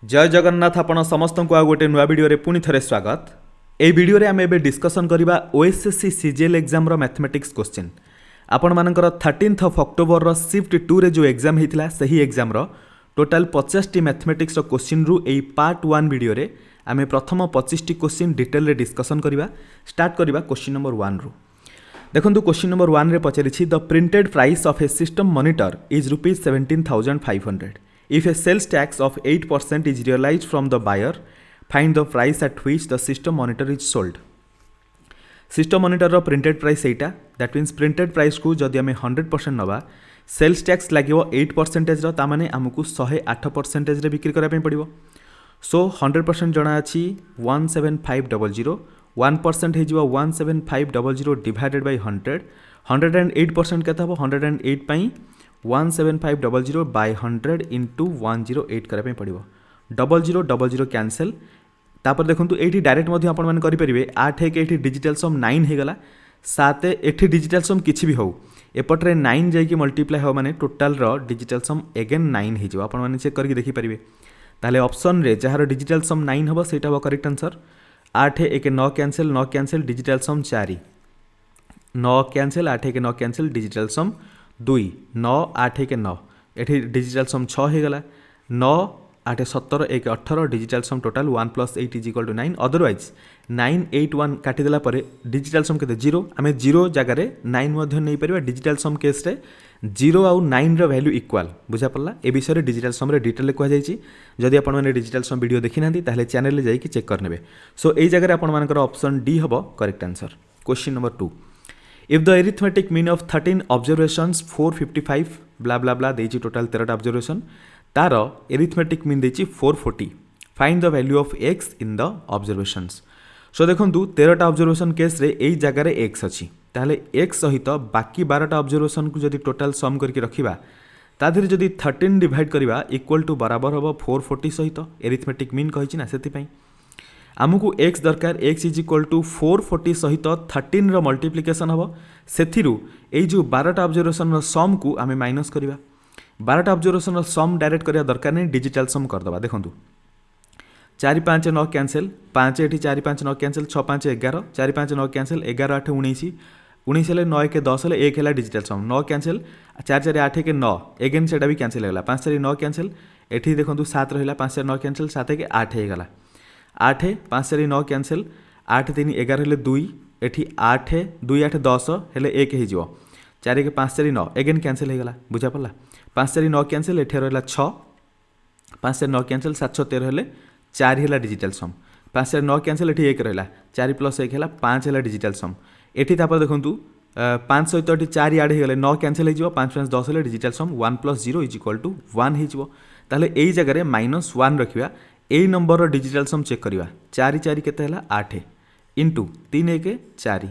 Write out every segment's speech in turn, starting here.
जय जगन्नाथ आपण समस्त को आ गोटे नुआ वीडियो रे पुणी थरे स्वागत। ए वीडियो रे आम एबे डिस्कसन करिबा ओएसएससी सीजीएल एग्जाम रो मैथमेटिक्स क्वेश्चन। आपण मानकर 13 अक्टोबर रो शिफ्ट 2 रे जो एग्जाम हेतिला सही एग्जाम रो टोटल 50 टी मैथमेटिक्स रो क्वेश्चन रु ए पार्ट 1 वीडियो रे आमे प्रथम 25 टी क्वेश्चन डिटेल रे डिस्कसन करिबा। स्टार्ट करिबा क्वेश्चन नंबर 1 रु। देखंतु क्वेश्चन नंबर 1 रे पचारिछि the printed price of a system monitor is ₹17,500 if a sales tax of 8% is realized from the buyer find the price at which the system monitor is sold। System monitor रो printed price एटा that means printed price को जदि आम 100% नवा sales tax लगे 8% रो तामाने आमको 108% रे बिक्री करा पड़ो। सो 100% जना अच्छी 17500 1% हो 17500 डिवाइडेड बाय 100 108% केता हो 108 पाई 17500 बाय 100 इंटू 108 करने पड़ो। 0000 कैंसल तापर देखो ये डायरेक्ट करेंगे 8 एक ये डिजिटल सम 9 होगला 7 ये डिजिटल सम किसी भी हो एपटे 9 जाकि मल्टीप्लाई हो माने टोटाल रो डिजिटल सम एगेन 9 हो आपने चेक करके देखिपारे। ताहले ऑप्शन रे जहार डिजिटल सम 9 हम सेटा हम करेक्ट आंसर। 8 एक 9 कैंसल डिजिटल सम 4 9 कैंसल 8 एक 9 कैंसल डिजिटल सम 2 9 8 एक 9 ये डिजिटल सम 6 होगला 9 8 17 1 18 डिजिटल सम टोटाल 1 + 8 = 9 अदरवाइज 9 8 1 काटिदेला परे डिजिटल सम के 0 आम 0 जगार 9 नहीं पार डिजिटल सम केस रे 0 आउ 9 रो वैल्यू इक्वल बुझा पड़ला। ए विषय डिजिटल सम रे डिटेल कहुई जदि आपने डिजिटल सम वीडियो देखी ना ताहले चैनल रे जाइए चेक करने। सो यही जगह आपंकर ऑप्शन डी हम correct answer. Question number 2 if the arithmetic mean of 13 observations 455 blah blah blah देछि टोटल 13 ऑब्जर्वेशन तार arithmetic mean देछि 440 find the value of x in the observations। सो देखंतु 13 ऑब्जर्वेशन केस रे एई जगह रे x अछि ताहले x सहित बाकी 12 ऑब्जर्वेशन को जदि टोटल सम करके रखिबा ताधरे जदि 13 डिवाइड करिबा इक्वल टू बराबर हबो 440 सहित arithmetic mean कहिछि ना सेति पई आमको x दरकार x इज इक्वल टू 440 सहित 13 रो मल्टीप्लिकेशन हम से जो 12 ऑब्जर्वेशन रो सम को आम माइनस करवा 12 ऑब्जर्वेशन रो सम डायरेक्ट करिया दरकार नहीं डिजिटल सम करदबा। देखंतु 4 5 9 कैंसल 5 एठी 4 5 9 कैंसल 6 5 11 4 5 9 कैंसल 11 8 19 19 हेले 9 के 10 हेले 1 हेला डिजिटल सम 9 कैंसल 4 4 8 के 9 एगेन सेटा भी कैंसल होगला 5 4 9 कैंसल एठी देखंतु 7 रहिला 5 4 9 कैंसल 7 के 8 होगला 8 5 4 9 कैंसल 8 3 11 हेले 2 एठी 8 2 8 10 हेले 1 हो 4 के 5 4 9 एगेन कैंसल होगला बुझा पड़ला 5 4 9 कैंसल एठी रहला 6 5 4 9 कैंसल 7 6 13 हेले 4 हेला डिजिटल सम 5 4 9 कैंसल एठी 1 रहला 4 + 1 हेला 5 हेला डिजिटल सम एठी तापर देखंतु 5 सहित एठी 4 ऐड होगले 9 कैंसल हो 5 5 10 हेले डिजिटल सम 1 + 0 = 1 हो। ताहले एई जगह -1 रखिबा ए नंबर डिजिटल सम चेक करवा 4 4 के 8 इंटू 3 1 4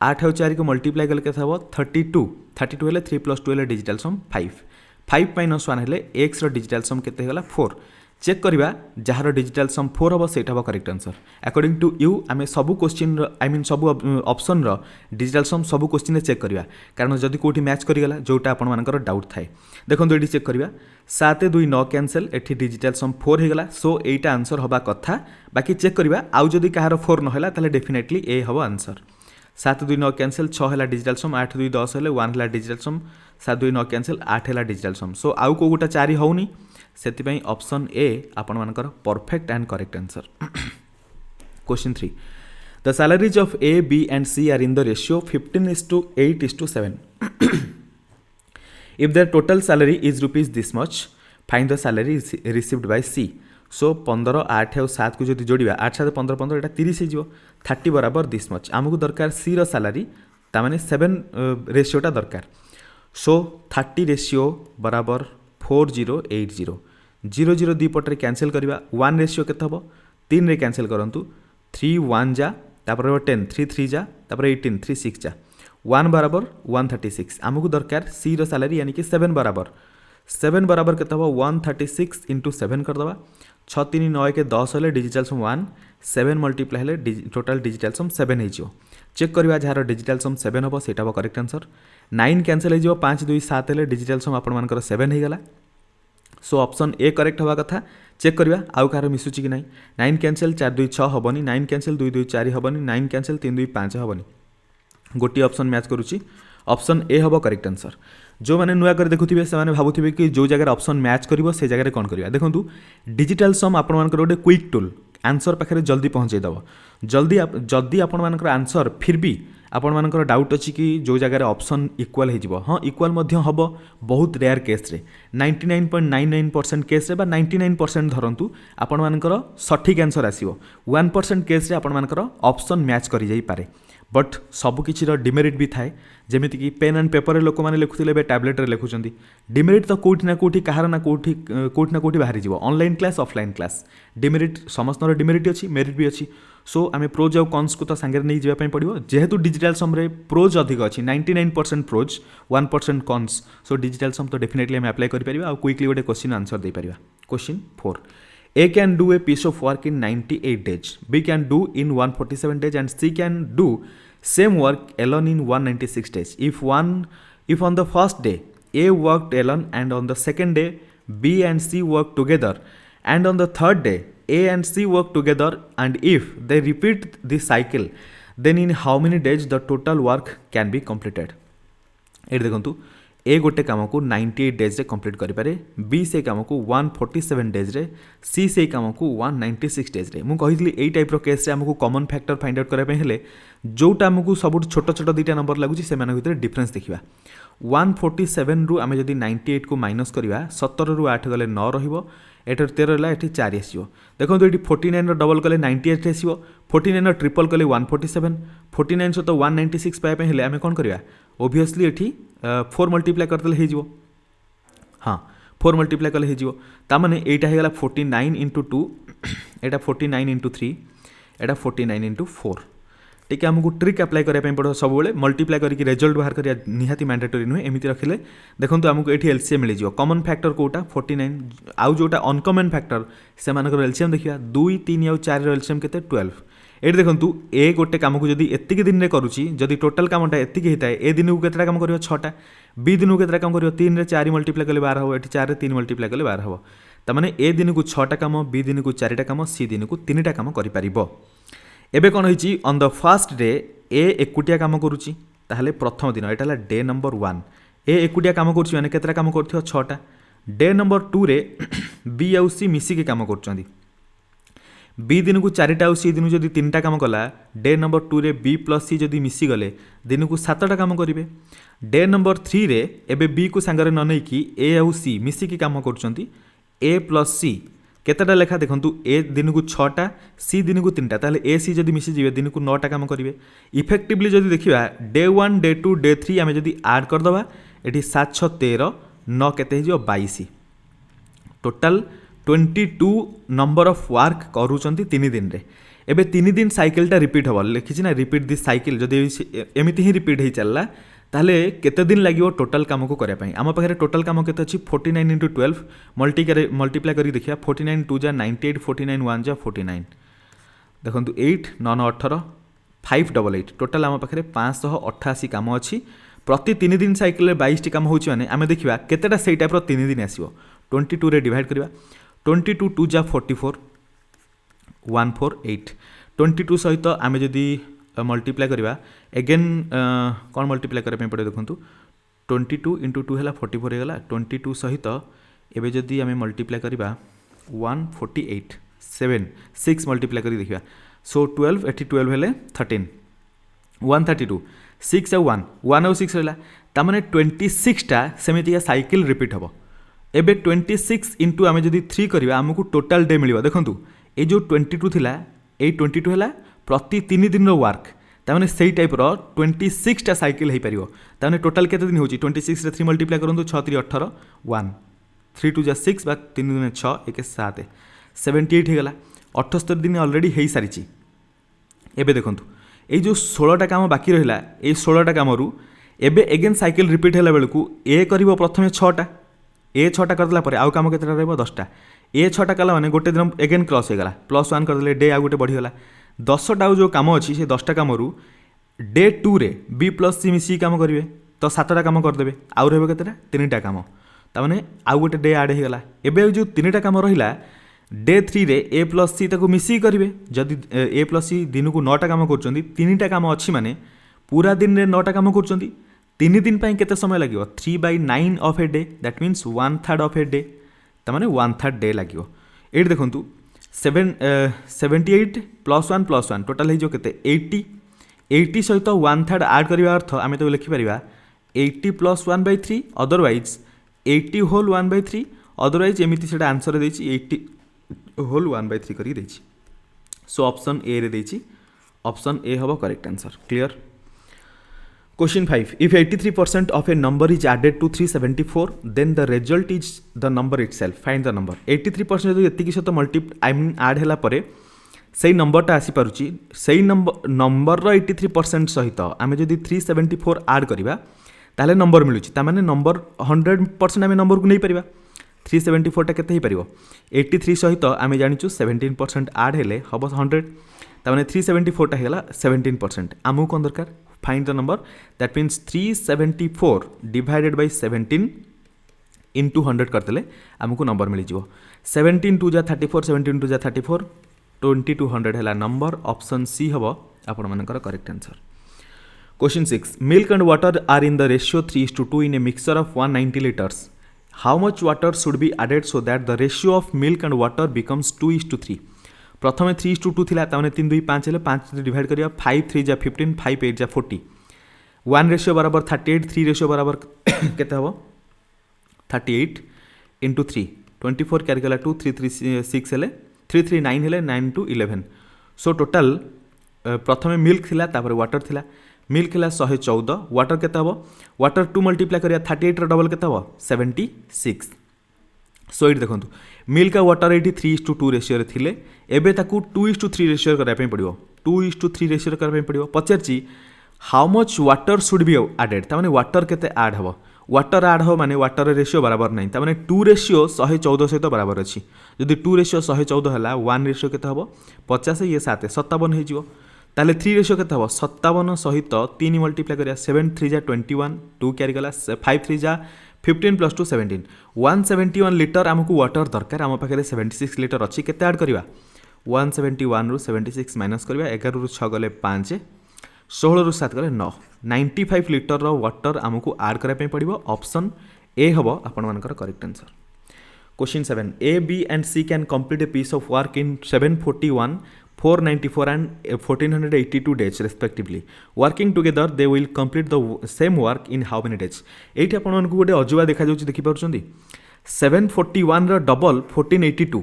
8 और 4 को मल्टीप्लाई कले केता हो 32 32 हेले 3 + 2 हेले डिजिटल सम 5 5 - 1 हेले x रो डिजिटल सम केते होला 4 चेक करवा जहार डिजिटल सम 4 हम सेटा हम correct answer according to you आम sub question I mean sub option रो digital sum sub question check करवा कारण जदि कोठी मैच करिगला जोटा आपण मानकर डाउट थाए। देखो ये चेक करवा 7 2 9 कैंसल एठी डिजिटल सम 4 होगला सो एटा आंसर हवा कथा बाकी चेक करवा आउ जदि कहार 4 न होला ताले डेफिनेटली ए हबो आंसर। 7 2 9 कैंसल 6 हेला डिजिटल सम 8 2 10 हेले 1 हेला डिजिटल सम 7 2 9 कैंसल 8 हेला डिजिटल सम सो आउ को गोटा 4 होउनी सेति ऑप्शन ए आपण मानकर perfect and correct answer. Question 3 the salaries of A B and C are in the ratio 15:8:7 if their total salary is rupees this much find the salary received by C। सो 15 8 और 7 को जो जोड़ा 8 7 15 15 एटा 30 हो 30 बराबर this much आमको दरकार सी रो salary तामाने 7 रेशियोटा दरकार सो 30 ratio बराबर 4080 0 0 दी पटे कैंसल करवा 1 रेशियो केते हबो 3 रे कैंसल करंतु 3 1 जा तापर 10 3 3 जा तापर 18 3 6 जा 1 बराबर 136 आमको दरकार सी रो सैलरी यानी कि 7 बराबर केते हबो 136 इंटू 7 कर दबा 6 3 9 के 10 हेले डिजिटल सम 1 7 मल्टीप्लाई हेले टोटल डिजिटल सम 7 हो चेक करवा जहार डिजिटल सम 7 हम सेटा करेक्ट आंसर 9 कैंसल हो 5 2 7 हेले डिजिटल सम आपण मानकर 7 होगला सो ऑप्शन ए करेक्ट हवा कथा चेक करवा आउ कार मिसुची कि नहीं 9 कैंसल 4 2 6 हेनी 9 कैंसल 2 2 4 हेनी 9 कैंसल 3 2 5 हेनी गोटे ऑप्शन मैच करुच्ची ऑप्शन ए हम करेक्ट आंसर जो मैंने नुआ कर देखुथिबे से माने भाबुथिबे कि जो जगह ऑप्शन मैच करिवो से जगह कौन करवा देखंतु डिजिटल सम आपण मानकर गोटे क्विक टूल आंसर पाखे जल्दी पहुँचे दब जल्दी जदि आपण मानकर आंसर फिर भी आपण मानकर डाउट अच्छी कि जो जगह ऑप्शन इक्वल हो हाँ इक्वल हम बहुत रेयर केस रे 99.99% केस रे बा 99% धरतु आपण मानकर सठिक आंसर आसीबो 1% केस रे आपण मानकर ऑप्शन मैच करि जाई पारे बट सबकिछि डिमेरिट भी थाए जमीती कि पेन एंड पेपर लोक मैंने लिखुले टैबलेट रे लिखुचंती डिमेरिट तो कोठी ना कोठी कहार ना कोठी बाहरी जीवो online class offline class demerit समस्त डिमेरिट अच्छी मेरिट भी अच्छी सो आम प्रोज आउ कन्स को तो सांगे नहीं जावाई पड़ो जेहेतु डिजिटल सम रे प्रोज अधिक अच्छी 99% प्रोज 1% कन्स सो डिजिटल सम तो डेफिनेटली आम अप्लाई कर पारिबा आ क्विकली गोटे question answer they Paribas question 4 A can do a piece of work in 98 days, B can do in 147 days and C can do same work alone in 196 days. If on the first day A worked alone and on the second day B and C worked together and on the third day A and C work together and if they repeat this cycle then in how many days the total work can be completed. ये देखो ए गोटे काम को 98 days रे complete करि पारे B से काम को 147 डेज रे सी से काम को 196 डेज रे मु कहितली एई टाइप रो केस रे हमको कॉमन फैक्टर फाइंड आउट करे हेले जोटा हमको सब छोट छोट दुईटा नंबर लागुची से माने भितर डिफरेंस देखिबा 147 रु आमे जदी 98 को माइनस करबा 17 रु 8 गले 9 रहिबो एटर 13 ला एठी 4 आसीबो देखो तो एठी 49 रो डबल कले 98 आसीबो 49 रो ट्रिपल कले 147 49 सो तो 196 पाए पे हेले आमे कोन करबा ओबियसली एठी 4 मल्टीप्लाई करदेले हे जिवो हाँ 4 मल्टीप्लाई कले हे जिवो ता माने एटा हे गला 49 into 2 एटा 49 into 3 एटा 49 into 4 टिके हमको ट्रिक अप्लाई करबा पड़ो सब बेले मल्टीप्लाई करके रिजल्ट बाहर करिया निहाती मैंडेटरी नुहे एमिति रखिले देखंतु हमको एठी एलसीएम मिल जिवो कॉमन फैक्टर कोटा 49 आउ जोटा अनकॉमन फैक्टर से मानकर एलसीएम देखिया 2 3 और 4 रो एलसीएम केते 12 एठी देखंतु ए गोटे काम को जदी एतिकी दिन रे करूची जदी टोटल कामटा एतिकी हेताए ए दिन को केतरा काम करियो 6टा बी दिन को केतरा काम करियो 3 रे 4 मल्टीप्लाई कले 12 हो एठी 4 रे 3 मल्टीप्लाई कले 12 हो त माने ए दिन को 6टा काम बी दिन को 4टा काम सी दिन को 3टा काम करि परिबो एबे कोन होईची ऑन द फर्स्ट डे ए एकुटिया काम करूची ताहले प्रथम दिन एटा ला डे नंबर 1 ए एकुटिया काम करूची माने केतरा काम करथियो 6टा डे नंबर 2 रे बी आउ सी मिसी के काम करचंदी बी दिन को 4टा सी दिन जदि 3टा काम कला डे नंबर 2 रे बी प्लस सी जदि मिसी गले दिन को 7टा काम करिवे डे नंबर 3 रे एबे बी को संगरे न नै कि ए आउ सी मिसी के काम करचंती ए प्लस सी केतटा लेखा देखंतु ए दिन को 6टा सी दिन को 3टा ताले ए सी जदि मिसी जिवे दिन को 9टा काम करिवे इफेक्टिवली जदि देखिबा डे 1 डे 2 डे 3 आमे जदि ऐड कर दबा एठी 7 6 13 9 केते हिजो 22 टोटल 22 नंबर ऑफ वर्क करूचंती 3 दिन रे एबे 3 दिन साइकिलटा रिपीट हबो लिखिछि ना रिपीट दिस साइकिल जदि एमिति ही रिपीट हे चलला ताहले केते दिन लागिवो टोटल काम को करे पई आम पाखरे टोटल काम केते अछि 49 into 12 मल्टीप्लाई करी देखिया 49 2 जा 98 49 1 जा 49 देखंतु 8 9 18 588 टोटल आम पाखरे 588 काम अछि प्रति 3 दिन साइकिल रे 22 टी काम होछि माने आमे देखिबा केतेटा सेई टाइप रो 3 दिन आसीबो 22 रे डिवाइड करबा 22 2 जा 44 148 22 सहित आमे जदी मल्टीप्लाई करबा अगेन कौन मल्टीप्लाई करबा पड़े देखंतु 22 into 2 है 44 हो गला 22 सहित एबे जदी आमे मल्टीप्लाई करबा 148 7 6 मल्टीप्लाई करी देखिबा सो 12 एठी 12 हेले 13 132 6 और 1 1 और 6 रहला ता माने 26 टा सेमितिया साइकिल रिपीट हबो एबे 26 into आमे जदी 3 करबा हमकु टोटल डे मिलिबो देखंतु ए जो 22 थिला ए 22 हैला प्रति 3 दिन रो वर्क ताने सेई टाइप रो 26 टा साइकिल हे परिबो ताने टोटल केते दिन होची 26 रे 3 मल्टीप्लाई करंतु 6 3 18 1 3 2 जा 6 बा 3 दिन 6 1 7 78 हे गला 78 दिन ऑलरेडी हे सारिची एबे देखंतु ए जो 16 टा काम बाकी रहिला ए 16 टा काम रु एबे अगेन साइकिल रिपीट हैला बेलकू ए करिवो प्रथमे 6 टा ए 6 टा करदला परे आउ काम केतेटा रहबो 10 टा ए 6 टा कला माने गोटे दिन अगेन क्रॉस हे गला +1 कर देले डे आ गोटे बढ़ी गला 10 टा जो काम अच्छी से 10 टा काम रु डे 2 रे बी प्लस सी मिसी काम करेंगे तो 7 टा काम करदे आउ रहा केतेटा 3 टा काम ताने आउ गोटे डे आड हो गला एबे जो 3 टा काम रहिला डे 3 रे ए प्लस सी ताको मिसिक करेंगे जदि ए प्लस सी दिन को 9टा काम कर 3टा काम अच्छी माने पूरा दिन में 9टा काम कर 3 दिन केते समय लगे 3/9 of a day that means 1/3 of a day तमाने 1/3 डे लगे ये देखूँ 78 + 1 टोटाल हो 80 सहित 1/3 आड करने अर्थ आम तो लिखिपर 80 + 1/3 अदरवाइज 80 होल 1/3 अदरवाइज एमती से आंसर देती 80 होल 1/3 कर देती सो ऑप्शन ए रे देती ऑप्शन ए हम correct answer clear. Question 5. If 83% of a number is added to 374, then the result is the number itself. Find the number. 83% जो एतिकी सहित add ହେଲା ପରେ ସେଇ ନମ୍ବରଟା ଆସିପାରୁଛି ସେଇ ନମ୍ବରର 83% ସହିତ ଆମେ ଯଦି 374 ଆଡ଼୍ କରିବା ତାହେଲେ ନମ୍ବର ମିଳୁଛି ତାମାନେ ନମ୍ବର 100% ଆମେ ନମ୍ବରକୁ ନେଇପାରିବା 374ଟା କେତେ ହେଇପାରିବ 83 ସହିତ ଆମେ ଜାଣିଛୁ 17% ଆଡ଼୍ ହେଲେ ହେବ 100 ତାମାନେ 374ଟା ହେଇଗଲା 17% ଆମକୁ କ'ଣ ଦରକାର find the number that means 374 divided by 17 into 100 करदेले आमको नंबर मिल जिवो 17 2 जा 34 17 2 जा 34 20 to 100 है नंबर ऑप्शन सी हम आपण मानकर correct answer. Question 6 milk and water are in the ratio 3:2 in a mixture of 190 liters how much water should be added so that the ratio of milk and water becomes 2:3 प्रथम 3:2 थिला ताने 3 2 5 हेले 5 divide करिया 5 3 जा 15 5 8 जा 40 1 ratio बराबर 38 3 ratio बराबर केते हबो 38 into 3 24 कैरी गला 2 3 3 6 हेले 3 3 9 हेले 9 to 11 सो टोटल प्रथम मिल्क थिला तापर वाटर थिला मिल्क हिला 114 वाटर केते हबो वाटर 2 मल्टीप्लाई करिया 38 रो डबल केते हबो 76 सो ये देखो मिल्क और वाटर ये 3:2 रेशियो थे एबे ताकू 2:3 रेशियो करने पड़ो 2:3 रेशियो करने पड़ो पचारि how much water should be added ताने वाटर केते आड हम वाटर आड हो माने वाटर रेशियो बराबर नहीं ताने 2 रेशियो 114 सहित बराबर अच्छी जदि 2 रेशियो 114 है 1 रेशियो केते हम 50 ये 7 57 हो ताले 3 रेशियो केते हम 57 सहित 3 मल्टीप्लाई करिया 7 3 जा 21 2 कैरी गला 5 3 जा 15 + 2 17 171 लिटर आमको वाटर दरकार आम पाखे 76 लिटर अच्छी केते ऐड करवा 171 रु 76 माइनस करवा 11 रु 6 गले 5 16 रु 7 गले 9 95 लिटर रो वाटर आमको ऐड करबा पड़िबो ऑप्शन ए हबो आपण मानकर correct answer. Question 7 A B and C can complete a piece of work in 741 494 and 1482 days respectively working together they will complete the same work in how many days एठी आपण मानकु गोटे अजुबा देखा जाउची देखि पारुचंदी 741 रो double 1482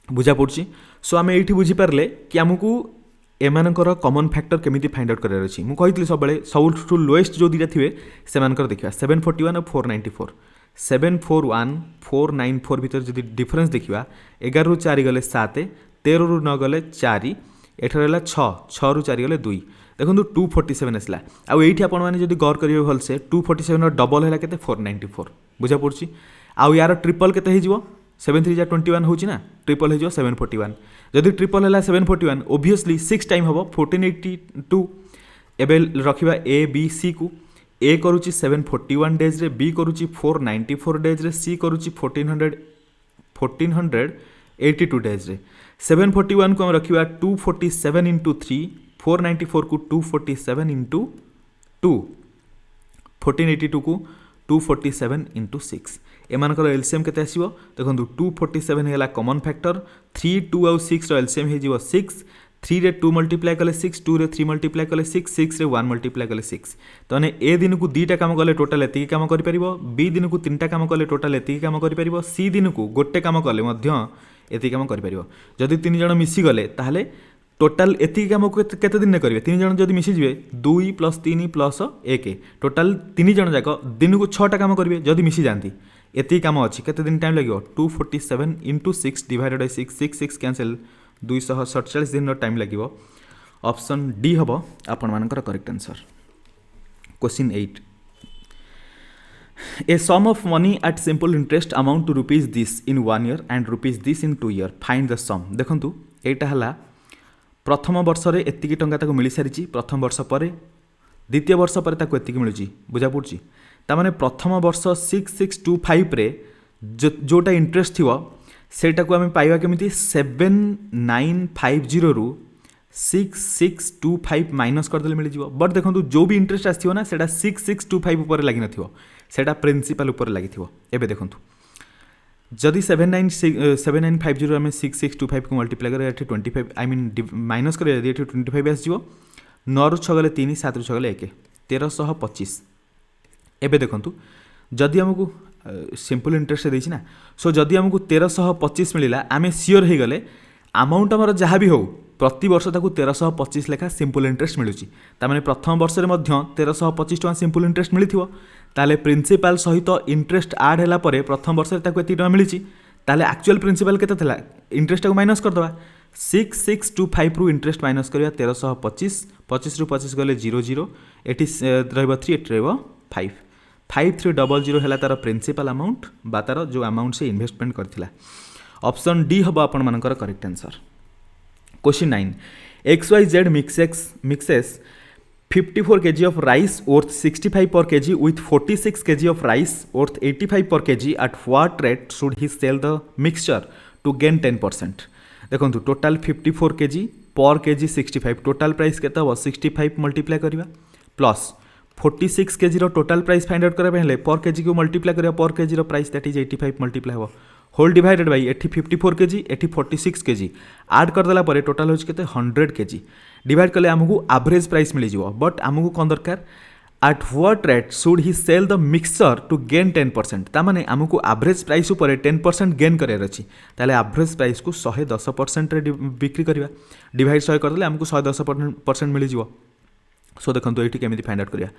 बुझा पड़ची सो आमे एठी बुझी पारले कि हमकु एमानकर कॉमन फैक्टर केमिति फाइंड आउट करार अछि मु कहितली सब बेले सबटु लोएस्ट जो दिरा थिबे सेमानकर देखिबा 741 और 494 741 494 भीतर जदि डिफरेंस देखिबा 11 रु 4 गले 7 13 रु 9 गले 4 एठर है 6 रु 4 गले 2 देखो 247 आसला आउ एठी आपण माने जदि गौर करियो भल से 247 रो डबल हैला केते 494 बुझा पड़ची आउ यार ट्रिपल केते हे जिवो 7 3 जा 21 होची ना ट्रिपल हे जिवो 741 जदि ट्रिपल हैला 741 ऑब्वियसली 6 टाइम हबो 1482 एबे रखिबा ए बी सी को ए करूची 741 डेज रे बी करूची 494 डेज रे सी करूची 1482 डेज रे 741 को हम रखिबा 247 into 3 494 को 247 into 2 1482 को 247 into 6 एमानकर एलसीएम केते आसीबो देखंतु 247 हेला कॉमन फैक्टर 3 2 और 6 रो एलसीएम हे जिवो 6 3 रे 2 मल्टीप्लाई कले 6 2 रे 3 मल्टीप्लाई कले 6 6 रे 1 मल्टीप्लाई कले 6 तने ए दिन को 2टा काम कले टोटल एति काम करि परिबो बी दिन को 3टा काम कले टोटल एति काम करि परिबो सी दिन को गोटे काम कले मध्य एति काम करि परिबो जदि 3 जण मिसी गले ताहले टोटल एति काम केते दिन करिवे 3 जण जदि मिसी जिवे 2 + 3 + 1 टोटल 3 जण जाक दिन को 6टा काम करिवे जदि मिसी जानती एति काम अछि केते दिन टाइम लागियो 247 into 6 डिवाइडेड बाय 6 6 6 कैंसिल 247 दिन टाइम लागियो ऑप्शन डी हबो आपण मानकर correct answer. Question 8 A sum of money at simple interest amount to rupees this in 1 year and rupees this in 2 year find the sum देखंतु एटा हला प्रथम वर्ष रे एतिकी टंका ताको मिली सारिची प्रथम वर्ष परे द्वितीय वर्ष परे ताको एतिकी मिलुची बुझा पड़ची ता माने प्रथम वर्ष 6625 रे जोटा इंटरेस्ट थिवो सेटा को आम पाइबा केमिति 7950 रु 6625 माइनस करदे मिल जाव। बट देखो जो भी इंटरेस्ट आसो ना सेटा 6625 उपर लगी नथिवो, सेटा प्रिंसिपल उपर लगी थिवो। एबे देखो जदि 7950 आम 6625 को मल्टीप्लाई करें 25 आई मीन माइनस करें 25 आसो। 9 रु 6 गले 3, 7 रु 6 गले 1, 1325। एबे देखो जदि आमको सिंपल इंटरेस्ट देछि ना, सो जदि आमको 1325 मिलला आम सियोर हो गले अमाउंट आमर जहाँ भी हो प्रति वर्ष ताकू 1325 लेखा सिंपल इंटरेस्ट मिलूची। तामाने प्रथम वर्ष में 1325 टका सिंपल इंटरेस्ट मिलिथिवो, ताले प्रिंसिपल सहित इंटरेस्ट आड हैला परे प्रथम वर्ष में ताकू एति टका मिलिची, ताले एक्चुअल प्रिंसिपल केते थिला इंटरेस्ट को माइनस कर दबा। 6625 रु इंटरेस्ट माइनस करिया 1325, 25 रु 25 गले 00, एटी रहबो 3, एटी रहबो 5, 5300 हैला तार प्रिंसिपल अमाउंट बा तार जो अमाउंट से इन्वेस्टमेंट करथिला। ऑप्शन डी हबो आपण मानकर correct answer. Question 9, XYZ mixes 54 kg of rice worth 65 per kg with 46 kg of rice worth 85 per kg. At what rate should he sell the mixture to gain 10%? देखो total 54 kg पर kg 65, total price केता हो 65 multiply करिवा plus 46 kg रो total price find out करबा हेले पर kg को मल्टीप्लाई करिवा पर kg रो प्राइस दैट इज 85 मल्टीप्लाई हो होल डिवाइडेड बाई एठी 54 kg एठी 46 kg ऐड कर देला परे टोटाल होच केते 100 kg डिवाइड कले हमकु एवरेज प्राइस मिली जिवो। बट हमकु कोन दरकार at what rate should he sell the mixture to gain 10%, ता माने हमकु एवरेज प्राइस ऊपर 10% गेन करियर अछि, ताले एवरेज प्राइस को 110% रे बिक्री करिवा, डिवाइड 100 कर देले हमकु 110% मिली जिवो। सो देखंतु एठी केमिति फाइंड आउट करिया।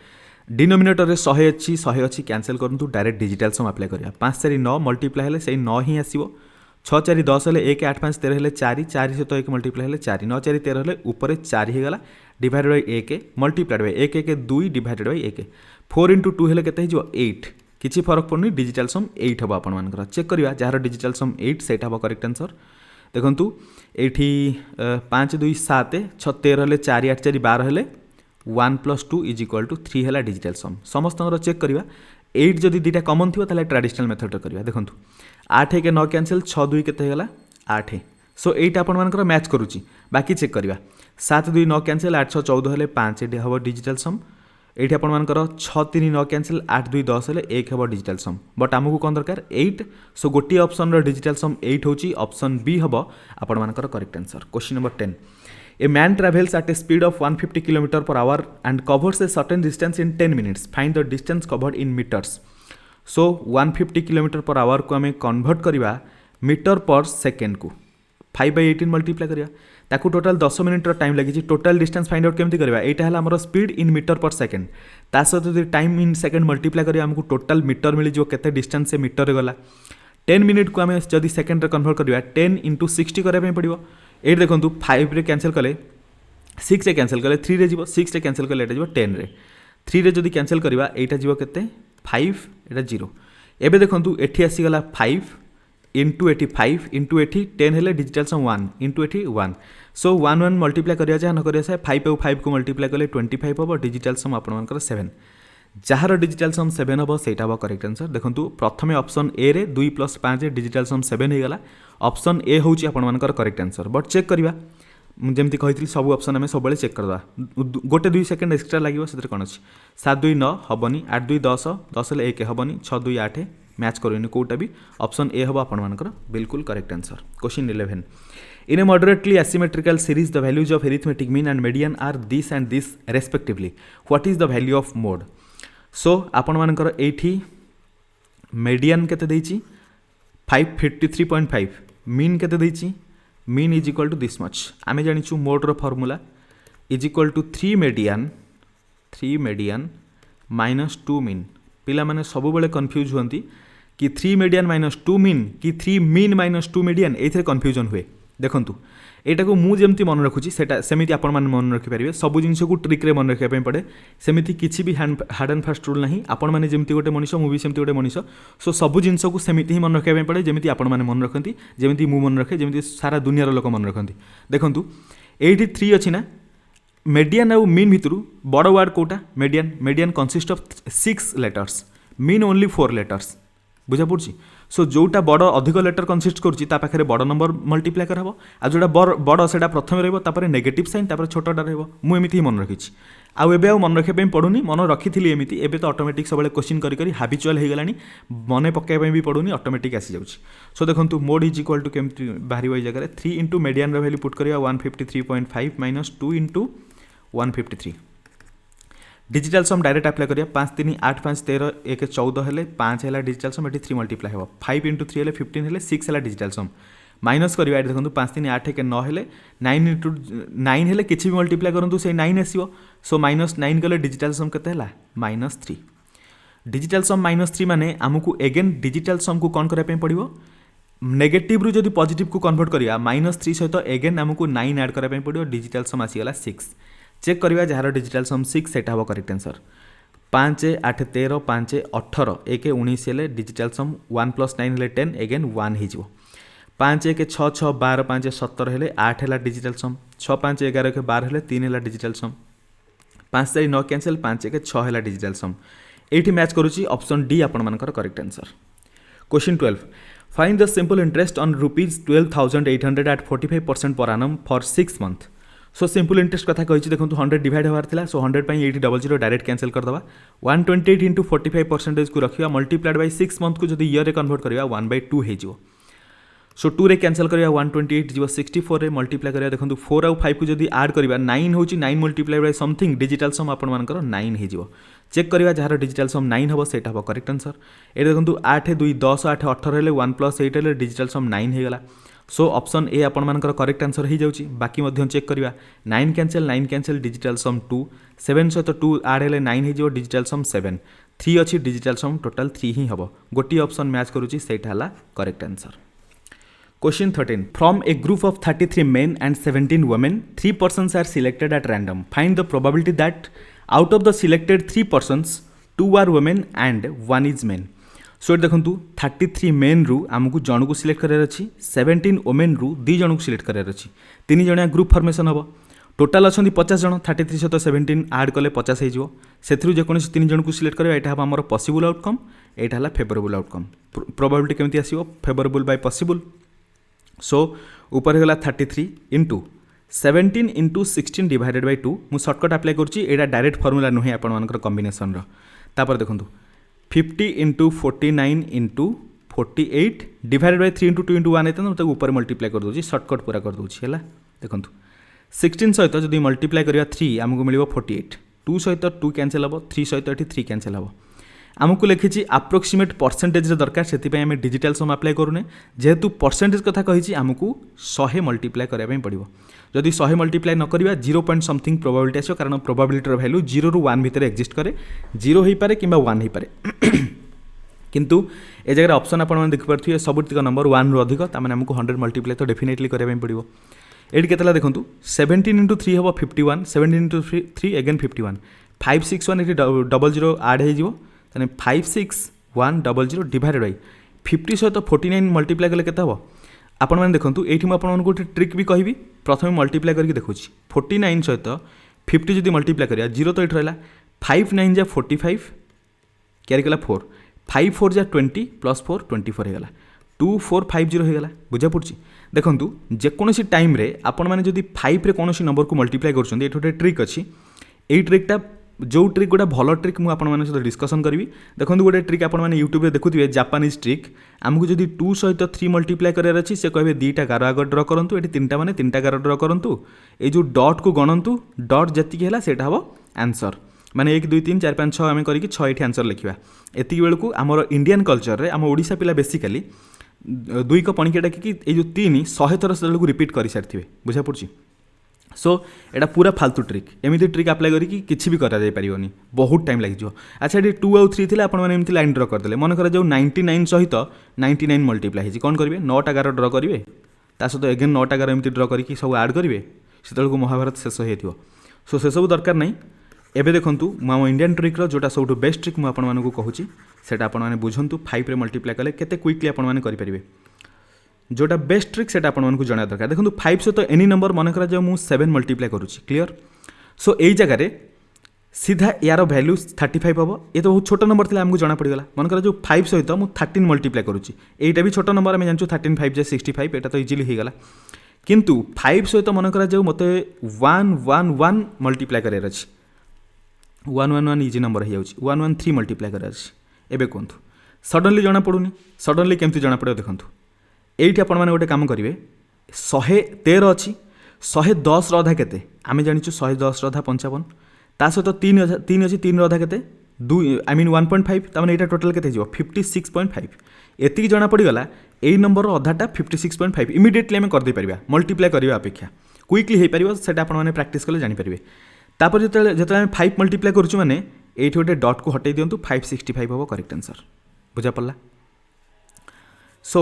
डिनोमिनेटर रे 100 अच्छी कैंसिल करंतु डायरेक्ट डिजिटल सम अप्लाई करिया। 5 4 9 मल्टीप्लाई हेले सेही 9 ही आसीबो। 6 4 10 हेले 1 8 5 13 हेले 4 4 सहित 1 मल्टीप्लाई हेले 4 9 4 13 हेले ऊपर 4 ही गला divided by 1 multiplied by 1 1 2 divided by 1 4 * 2 हेले केते हिजो 8, किछि फरक पड़नी डिजिटल सम 8 हबो। आपण मानकर चेक करिया जहार डिजिटल सम 8 सेटा हबो करेक्ट आंसर। देखंतु एठी 5 2 7 6 13 हेले 4 8 4 12 हेले 1 + 2 = 3 है डिजिटल सम। समस्त चेक करिया 8 जदि दुटा कमन थी ट्रेडिशनल मेथड करिया। देखो 8 1 9 कैंसिल 6 2 केते हेला 8, सो 8 आपण मानकर मैच करूची। बाकी चेक करिया 7 2 9 कैंसिल 8 6 14 हेले 5 एटी हबो डिजिटल सम। एठी आपण मानकर 6 3 9 कैंसिल 8 2 10 हेले 1 हबो डिजिटल सम। बट हमकु कोन दरकार 8, सो गोटी ऑप्शन रो डिजिटल सम 8 होची, ऑप्शन बी हबो आपण मानकर correct answer. Question number 10, A man travels at a speed of 150 km per hour and covers a certain distance in 10 minutes. Find the distance covered in meters. So 150 km per hour को हमें convert करिवा metre पर second को 5/18 multiply करिया ताकू total 10 minute time लगी। Total distance find out केमती करिवा एटा हला हमर स्पीड इन मीटर पर सेकेंड ता सहित टाइम इन सेकेंड मल्टीप्लाई करिया हमको टोटल मीटर मिली जो केते डिस्टेंस से मीटर गला। 10 मिनिट को हमें जदि सेकेंड रे कन्वर्ट करिवा 10 * 60 करबा पड़िबो। ये देखो 5 रे कैंसिल कले 6 रे कैंसिल कले 3 रे जीवो 6 रे कैंसिल कले एटा जीवो 10 रे 3 रे जदि कैंसिल करबा एटा जीवो केते 5 एटा 0। एबे देखंतु एठी आसी गला 5 * 85 * एठी 10 हेले डिजिटल सम 1 * एठी 1, सो 1 1 मल्टीप्लाई करिया जा न करिया से 5 और 5 को मल्टीप्लाई कले 25 हबो। डिजिटल सम आपण मानकर 7, जहार डिजिटल सम 7 हबो सेटा हबो करेक्ट आंसर। देखंतु प्रथमे ऑप्शन ए रे 2 + 5 डिजिटल सम 7 हे गला, ऑप्शन ए होची आपण मानकर करेक्ट आंसर। बट चेक करिवा जेमती कहितली सब ऑप्शन हमें सब चेक करवा गोटे 2 सेकंड एक्स्ट्रा लागिवो सेते कोन अछि 7 2 9 हबनी 8 2 10 10 ले 1 हबनी 6 2 8 मैच करिनि कोटा भी ऑप्शन ए हबो आपण मानकर बिल्कुल correct answer. Question 11, in a moderately asymmetrical series the values of arithmetic mean and median are this and this respectively, what is the value of mode? So आपण मानकर एठी मीडियन केते देछि 553.5, मीन केते देछि mean is equal to this much. आमे जानिछु mode रो formula is equal to 3 median minus 2 mean. पिला माने सब बेले कंफ्यूज होंती कि 3 मीडियन माइनस 2 मीन कि 3 मीन माइनस 2 मीडियन एथिरे कंफ्यूजन हुए। देखंतु एटा को मु जेमती मन रखुची सेटा सेमिति आपण मन मन रखि परिबे। सब जिंस को ट्रिक रे मन रखिया पड़े, सेमिति किछि भी हार्ड एंड फास्ट रूल नहीं। आपण माने जेमती गोटे मनीष मु भी सेमती गोटे मनीष, सो सब जिंस को सेमिति ही मन रखिया पड़े जेमती आपण माने मन रखंती, जेमती मु मन रखे, जेमती सारा दुनिया रो लोक मन रखंती। देखंतु एठी 3 अछि ना, मीडियन और मीन भितरु बड़ वर्ड कोटा median. Median consist of 6 letters, mean only 4 letters, बुझा पड़छि। सो जोटा बड़ अधिक लेटर कनसिस्ट करुच्ची पाखे बड़ नंबर मल्टीप्लाई करहब आ जोटा बड़ से प्रथम रहा नेगेटिव साइन छोटा मुझे मन रखी आउ एबे मन रखा पड़ूनी मन रखी एमती एबे तो ऑटोमेटिक सब क्वेश्चन करी हाबिचुअल हो गलानी मन पकाइबा भी पड़ूनी ऑटोमेटिक आसी जाउछि सो देखंतु मोड इज इक्वल टू केमती बाहर ए जगह 3 इंटू मीडियन वैल्यू पुट करिया 153.5 माइनस 2 इंटू 153 डिजिटल सम डायरेक्ट अप्लाई करिया 5 3 8 5 13 1 14 हेले 5 हेला डिजिटल सम एटी 3 मल्टीप्लाई हो 5 इंटू 3 हेले 15 हेले 6 हेला डिजिटल सम माइनस करिया एटी देखंतु 5 3 8 1 9 हेले 9 इंटू 9 हेले किछि भी मल्टीप्लाई करंतु से 9 आसीबो सो माइनस 9 गले डिजिटल सम केते हेला -3 डिजिटल सम -3 माने हमकु अगेन डिजिटल सम को कोन करै पड़िबो नेगेटिव रु जदि पॉजिटिव को कन्वर्ट करिया -3 सहित अगेन हमकु 9 ऐड करै पड़िबो डिजिटल सम आसीगला 6 चेक करिया जार डिजिटल सम 6 सेटा हो करेक्ट आंसर 5 8 13 5 18 1 19 हेले डिजिटल सम 1 + 9 हेले 10 अगेन 1 हो 5 1 6 6 12 5 17 हेले 8 हेला डिजिटल सम 6 5 11 1 12 हेले 3 हेला डिजिटल सम 5 4 9 कैंसिल 5 1 6 हेला डिजिटल सम एठी मैच करूची ऑप्शन डी आपण मानकर correct answer question 12 find the simple interest on ₹12,800 at 45% per annum for 6 months so simple interest कथा कही देखो 100 डिवाइड होवार था सो 100 ये 00 डायरेक्ट कैंसिल करदे 128 इंटू 45% को रखा मल्टीप्लाइड बाय 6 मंथ को जब ईयर रे कन्वर्ट करिया 1/2 हो सो 2 रे कैंसिल करिया 128 जीव 64 रे मल्टीप्लाई करिया देखो 4 आउ 5 को जब ऐड करिया 9 होची 9 मल्टीप्लाई बाय समथिंग डिजिटल सम आपण मानकर 9 हो चेक करिया जहाँ डिजिटल सम 9 हम सेटा हम करेक्ट आंसर ये देखो 8 2 10 8 18 हेले 1 + 8 हेले डिजिटल सम 9 हो गला सो ऑप्शन ए आपण मानकर करेक्ट आंसर हो जाउची बाकी मध्य चेक करिया 9 कैंसिल डिजिटल सम 2 7 सहित 2 ऐड हेले 9 हो डिजिटल सम 7 3 अच्छी डिजिटल सम टोटल 3 ही हम गोटी ऑप्शन मैच करुच्ची सेटा हला correct answer question 13 from A group of 33 men and 17 women 3 persons are selected at random find the probability that out of the selected 3 persons 2 are women and 1 is men सो देखो 33 main रु आमको जन को select करार अच्छी 17 women रु 2 जन को सिलेक्ट करार अच्छी 3 जणिया ग्रुप फॉर्मेशन हम टोटाल अच्छा 50 जन 33 सहित 17 ऐड कले 50 हो जेकोसी 3 जन को सिलेक्ट करें यहाँ हम पॉसिबल आउटकम यहाँ है फेवरेबल आउटकम प्रोबेबिलिटी केमती आसो फेवरेबल बाय पॉसिबल सो ऊपर होगा 33 इंटू 17 इंटू 16 डिवाइडेड बाय 2 मुझे सर्टकट अप्लाई करुँचा डायरेक्ट फर्मूला नुहे आपर कम्बिनेसन देखो 50 into 49 into 48 divided by 3 into 2 into 1 होता है ऊपर मल्टीप्लाई कर दूसरी सर्टकट पूरा कर दूसरी है देखो 16 सहित जब मल्टीप्लाई करिया 3 आमको मिल 48 2 सहित 2 कैंसिल हम 3 सहित ये 3 कैंसिल हम आमको लिखी अप्रोक्सीमेट परसेंटेज दरकार से आम डिजिटल सम अप्लाई करूने जेहेतु परसेंटेज कथा कही आमको 100 मल्टीप्लाई कराया पड़ो जदि 100 मल्टीप्लाई न करिया 0 पॉइंट समथिंग प्रोबेबिलिटी आसो कारण प्रोबेबिलिटी वैल्यू 0 रु 1 भितर एक्जिस्ट करे 0 हो पारे कि 1 हो पारे किंतु ए जगह ऑप्शन आप देखिपे सबुतिक नंबर 1 रु अधिक ताने आमको 100 मल्टीप्लाई तो डेफिनेटली कराया पड़ो ये के देखो 17 इंटू 3 हम 51 17 इंटू 3 अगेन 51 561 ये 00 ऐड हो 56100 डिवाइडेड बाय 50 सहित 49 मल्टीप्लाई कले केते हम आपण मैंने देखो ये मुझे गोटे ट्रिक भी कहि प्रथम मल्टीप्लाई करके देखुँ 49 सहित 50 जब मल्टीप्लाई करिया 0 तो ये रहा 5 9 जा 45 क्या गला 4 5 4 जा 20 प्लस 4 24 होगा 2450 होगा बुझा पड़ी देखो जेकोसी टाइम रे आपण मैंने जब 5 रे कौन नंबर को मल्टीप्लाई कर गोटे ट्रिक अच्छी यही ट्रिकटा जो ट्रिक गोटे भल ट्रिक मुझे सहित डिस्कसन करी देखो गोटे ट्रिक आपने यूट्यूब देखुए जापानीज ट्रिक आमको जब 2 सहित 3 मल्टीप्लाई करार अच्छी से कहे 2टा गार आग ड्र करूँ ये 3टा मैंने 3टा गार ड्र करूँ ये जो डट को गणतु डट जी है से हम आंसर माने 1 2 3 4 5 6 आम करके 6 ये आंसर लिखा एति बेलू आमर इंडियन कल्चर रे आम ओडिशा पिला बेसिकली 2 को पणिकी डाकी ये जो 3 100 थर से रिपीट कर सारी बुझा पड़ी सो एटा पूरा फालतू ट्रिक एमती ट्रिक अप्लाई करके किसी भी करा पारिबनी बहुत टाइम लगे अच्छा ये 2 और 3 थे आपमती लाइन ड्र करदे मन कर जो 99 सहित 99 मल्टीप्लाई कौन करेंगे 9टा गार ड्र करेंगे सहित एगेन 9टा गार एमती ड्र करके सब ऐड करेंगे से महाभारत शेष हो सो से सब दरकार नहीं एबे देखंतु मो इंडियन ट्रिक जोटा सब बेस्ट ट्रिक मुझे कहूँ से आपने बुझंतु 5 रे मल्टीप्लाई कले केते क्विकली आपने करेंगे जोटा बेस्ट ट्रिक से आपको जाना दरकार देखो 5 सहित एनी नंबर मन कर 7 मल्टीप्लाई करुच्ची क्लीयर सो यही जगह सीधा यार भैल्यू 35 हम ये तो बहुत छोट नंबर थी आमको जना पड़गला मनकर जो 5 सहित मुझे 13 मल्टीप्लाई करुच्ची यहीटा भी छोट नंबर आम जानूँ 13 5 जा 65 यहाँ तो इजिली होगला किंतु 5 सहित मनकर जो मत 111 मल्टीप्लाई करार अच्छे 111 इजी नंबर हो 113 मल्टीप्लाई करार अच्छे एवं कहतु सडनली जना पड़ूनी सडनली केमती जना पड़ो देखो ये आपने गोटे कम करेंगे 113 अच्छी 110 अधा के आम जाचु 110 अधा 55 ता सहित 3 अच्छी 3 अधा के 2 आई मीन 1.5 तमें यहाँ टोटाल के 56.5 एति जना पड़गला यही नंबर अधाटा 56.5 इमिडिएटली आम करदे पारिबा मल्टीप्लाई करवा अपेक्षा क्विकली हो पार से आपने प्राक्टिस कले जानीपारे तापर जो आम 5 मल्टीप्लाई करूँ मैंने ये गोटे डट को हटई दिंतु 565 हम करेक्ट आंसर बुझा पड़ा सो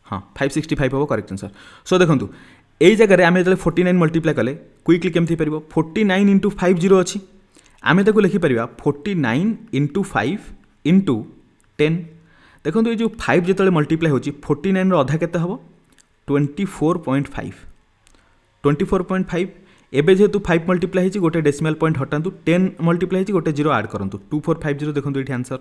हाँ 565 हम करेक्ट आंसर सो देखो यही जगह आम जो 49 मल्टीप्लाई कले क्विकली केमती पार 49 इंटू 50 अच्छी आम ताको लिखिपर 49 इंटू 5 इंटू 10 देखो ये जो 5 जो मल्टीप्लाई हो 49 अधा के हम 24.5 24.5 एबे जेहेतु 5 मल्टीप्लाई होती गोटे डेसिमल पॉइंट हटातु 10 मल्टीप्लाई होती गोटे जीरो आड करूँ 2450 देखो ये आंसर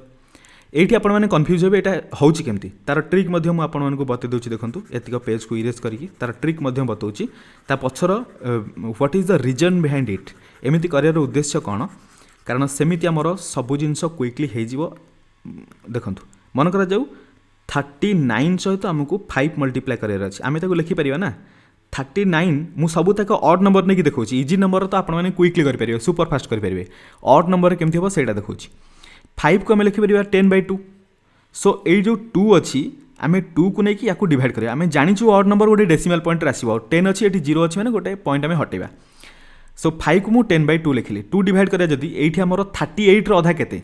ये आपने कन्फ्यूज हे यहाँ होमती तार ट्रिक आपको बतई दूसरी देखो एतिक पेज को इरेज करी तार ट्रिक बताऊँगी ता पछर what is the reason behind it एमती कर उद्देश्य कौन कारण सेमती आमर सबू जिनस क्विकली हो देखो मनकर जाऊ 39 सहित आमको 5 मल्टीप्लाई करार अच्छे आम लिखिपर ना 39 मु सबू तक ऑड नंबर नहीं देखा इजी नंबर तो आपने क्विकली करेंगे सुपर फास्ट करेंगे ऑड नंबर केमती हम से देखा 5 को आम लिखिपर 10/2 सो ये जो 2 अच्छी आम 2 को लेकिन या डिवाइड करें आम जाचु ऑड नंबर गोटे डेसिमल पॉइंट आसो 10 अच्छी ये 0 अच्छी मैंने गोटे पॉइंट आम हटेबा सो 5 को मुझे 10/2 लिखिली 2 डिवाइड करा जदि ये आमर 38 अधा के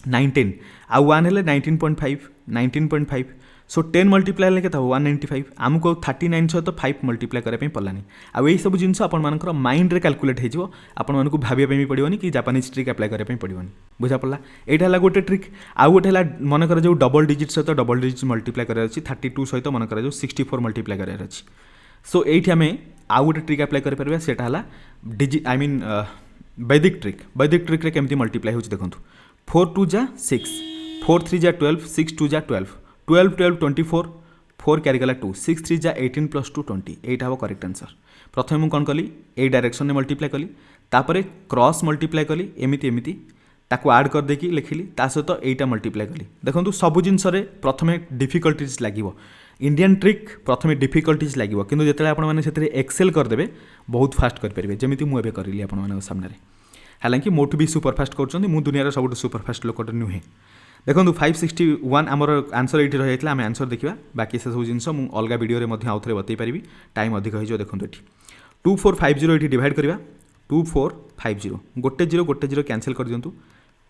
19 आउ 1 है 19.5 सो 10 मल्टीप्लाई हेल्ले के 195 आमको 39 सहित 5 मल्टीप्लाई करने पड़ानी आउ यही सब जिन आपर माइंड रे कैलकुलेट हो आपको भाई पड़ोनी कि जापानीज ट्रिक अप्लाई करने पड़ोनी बुझा पड़ा यहाँ गोटे ट्रिक आउ गोटे मनकर जो डबल डिजिट सहित डबल डिजिट मल्टीप्लाई करार 32 सहित मनकर जो 64 मल्टीप्लाई करार अच्छी सो ये आम आउ गोटे ट्रिक अप्लाई करें सेटा डिजिट आई मीन वैदिक ट्रिक केमती मल्टीप्लाई हो देखो 4 2 जा 6 4 3 जा 12 6 2 जा 12 12 12 24 4 क्यारी गला 2 6 3 जा 18 + 2 20 एटा हम करेक्ट आंसर प्रथम मुझे कौन कली ए डायरेक्शन में मल्टीप्लाई कली तापर क्रॉस मल्टीप्लाई कली एमती एमती ताको ऐड कर देकी लिखिली ता सहित एटा मल्टीप्लाई कली देखो सबु जिनस प्रथम डिफिकल्टीज लगे इंडियन ट्रिक प्रथम डिफिकल्टीज लगे किंतु जिते आपने एक्सेल करदे बहुत फास्ट करेंगे जमी मुझे करी आप सामने हालांकि मोटू भी सुपर फास्ट कर दुनिया सब सुपर फास्ट लोक नुहे देखो 561 आमर आंसर ये रही है आम आंसर देखा बाकी से सब जिन अलग वीडियो आउ थे बतई पारि टाइम अधिक हो देखो ये 2450 ये डिवाइड करवा 2450 गोटे जीरो कैंसिल कर दिंतु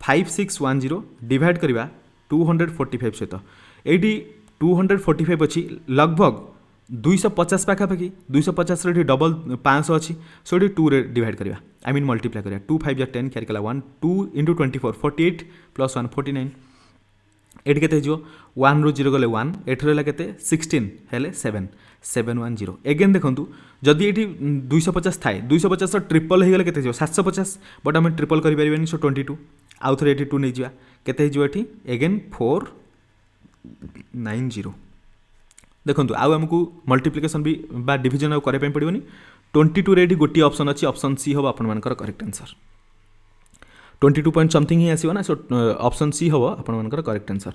5610 डिवाइड करवा 245 सहित ये 245 अच्छी लगभग 250 पाखापाखि 250 ये डबल 500 अच्छी सो ये 2 रे डिवाइड करवा आई मीन मल्टीप्लाई करवा 2 5 10 क्यारी कला 1 2 इंटू 24 48 + 1 49 एटी के 1 रू 0 गले 1 एट रहा के 16 हेले 7 710 एगेन देखूँ जदि ये 250 थाए 250 ट्रिपल हो गले के 750 बट आम ट्रिपल करें सो 22 आउ थे ये 2 नहीं जावा के एगेन 490 देखो आउ आमको मल्टीप्लिकेशन भी बा डिविजन आउ करें पड़ोनी 22 रे गोटे ऑप्शन अच्छी ऑप्शन सी हम आपर करेक्ट आंसर 22 पॉइंट समथिंग ही आसो ना सो ऑप्शन सी हम आपर correct answer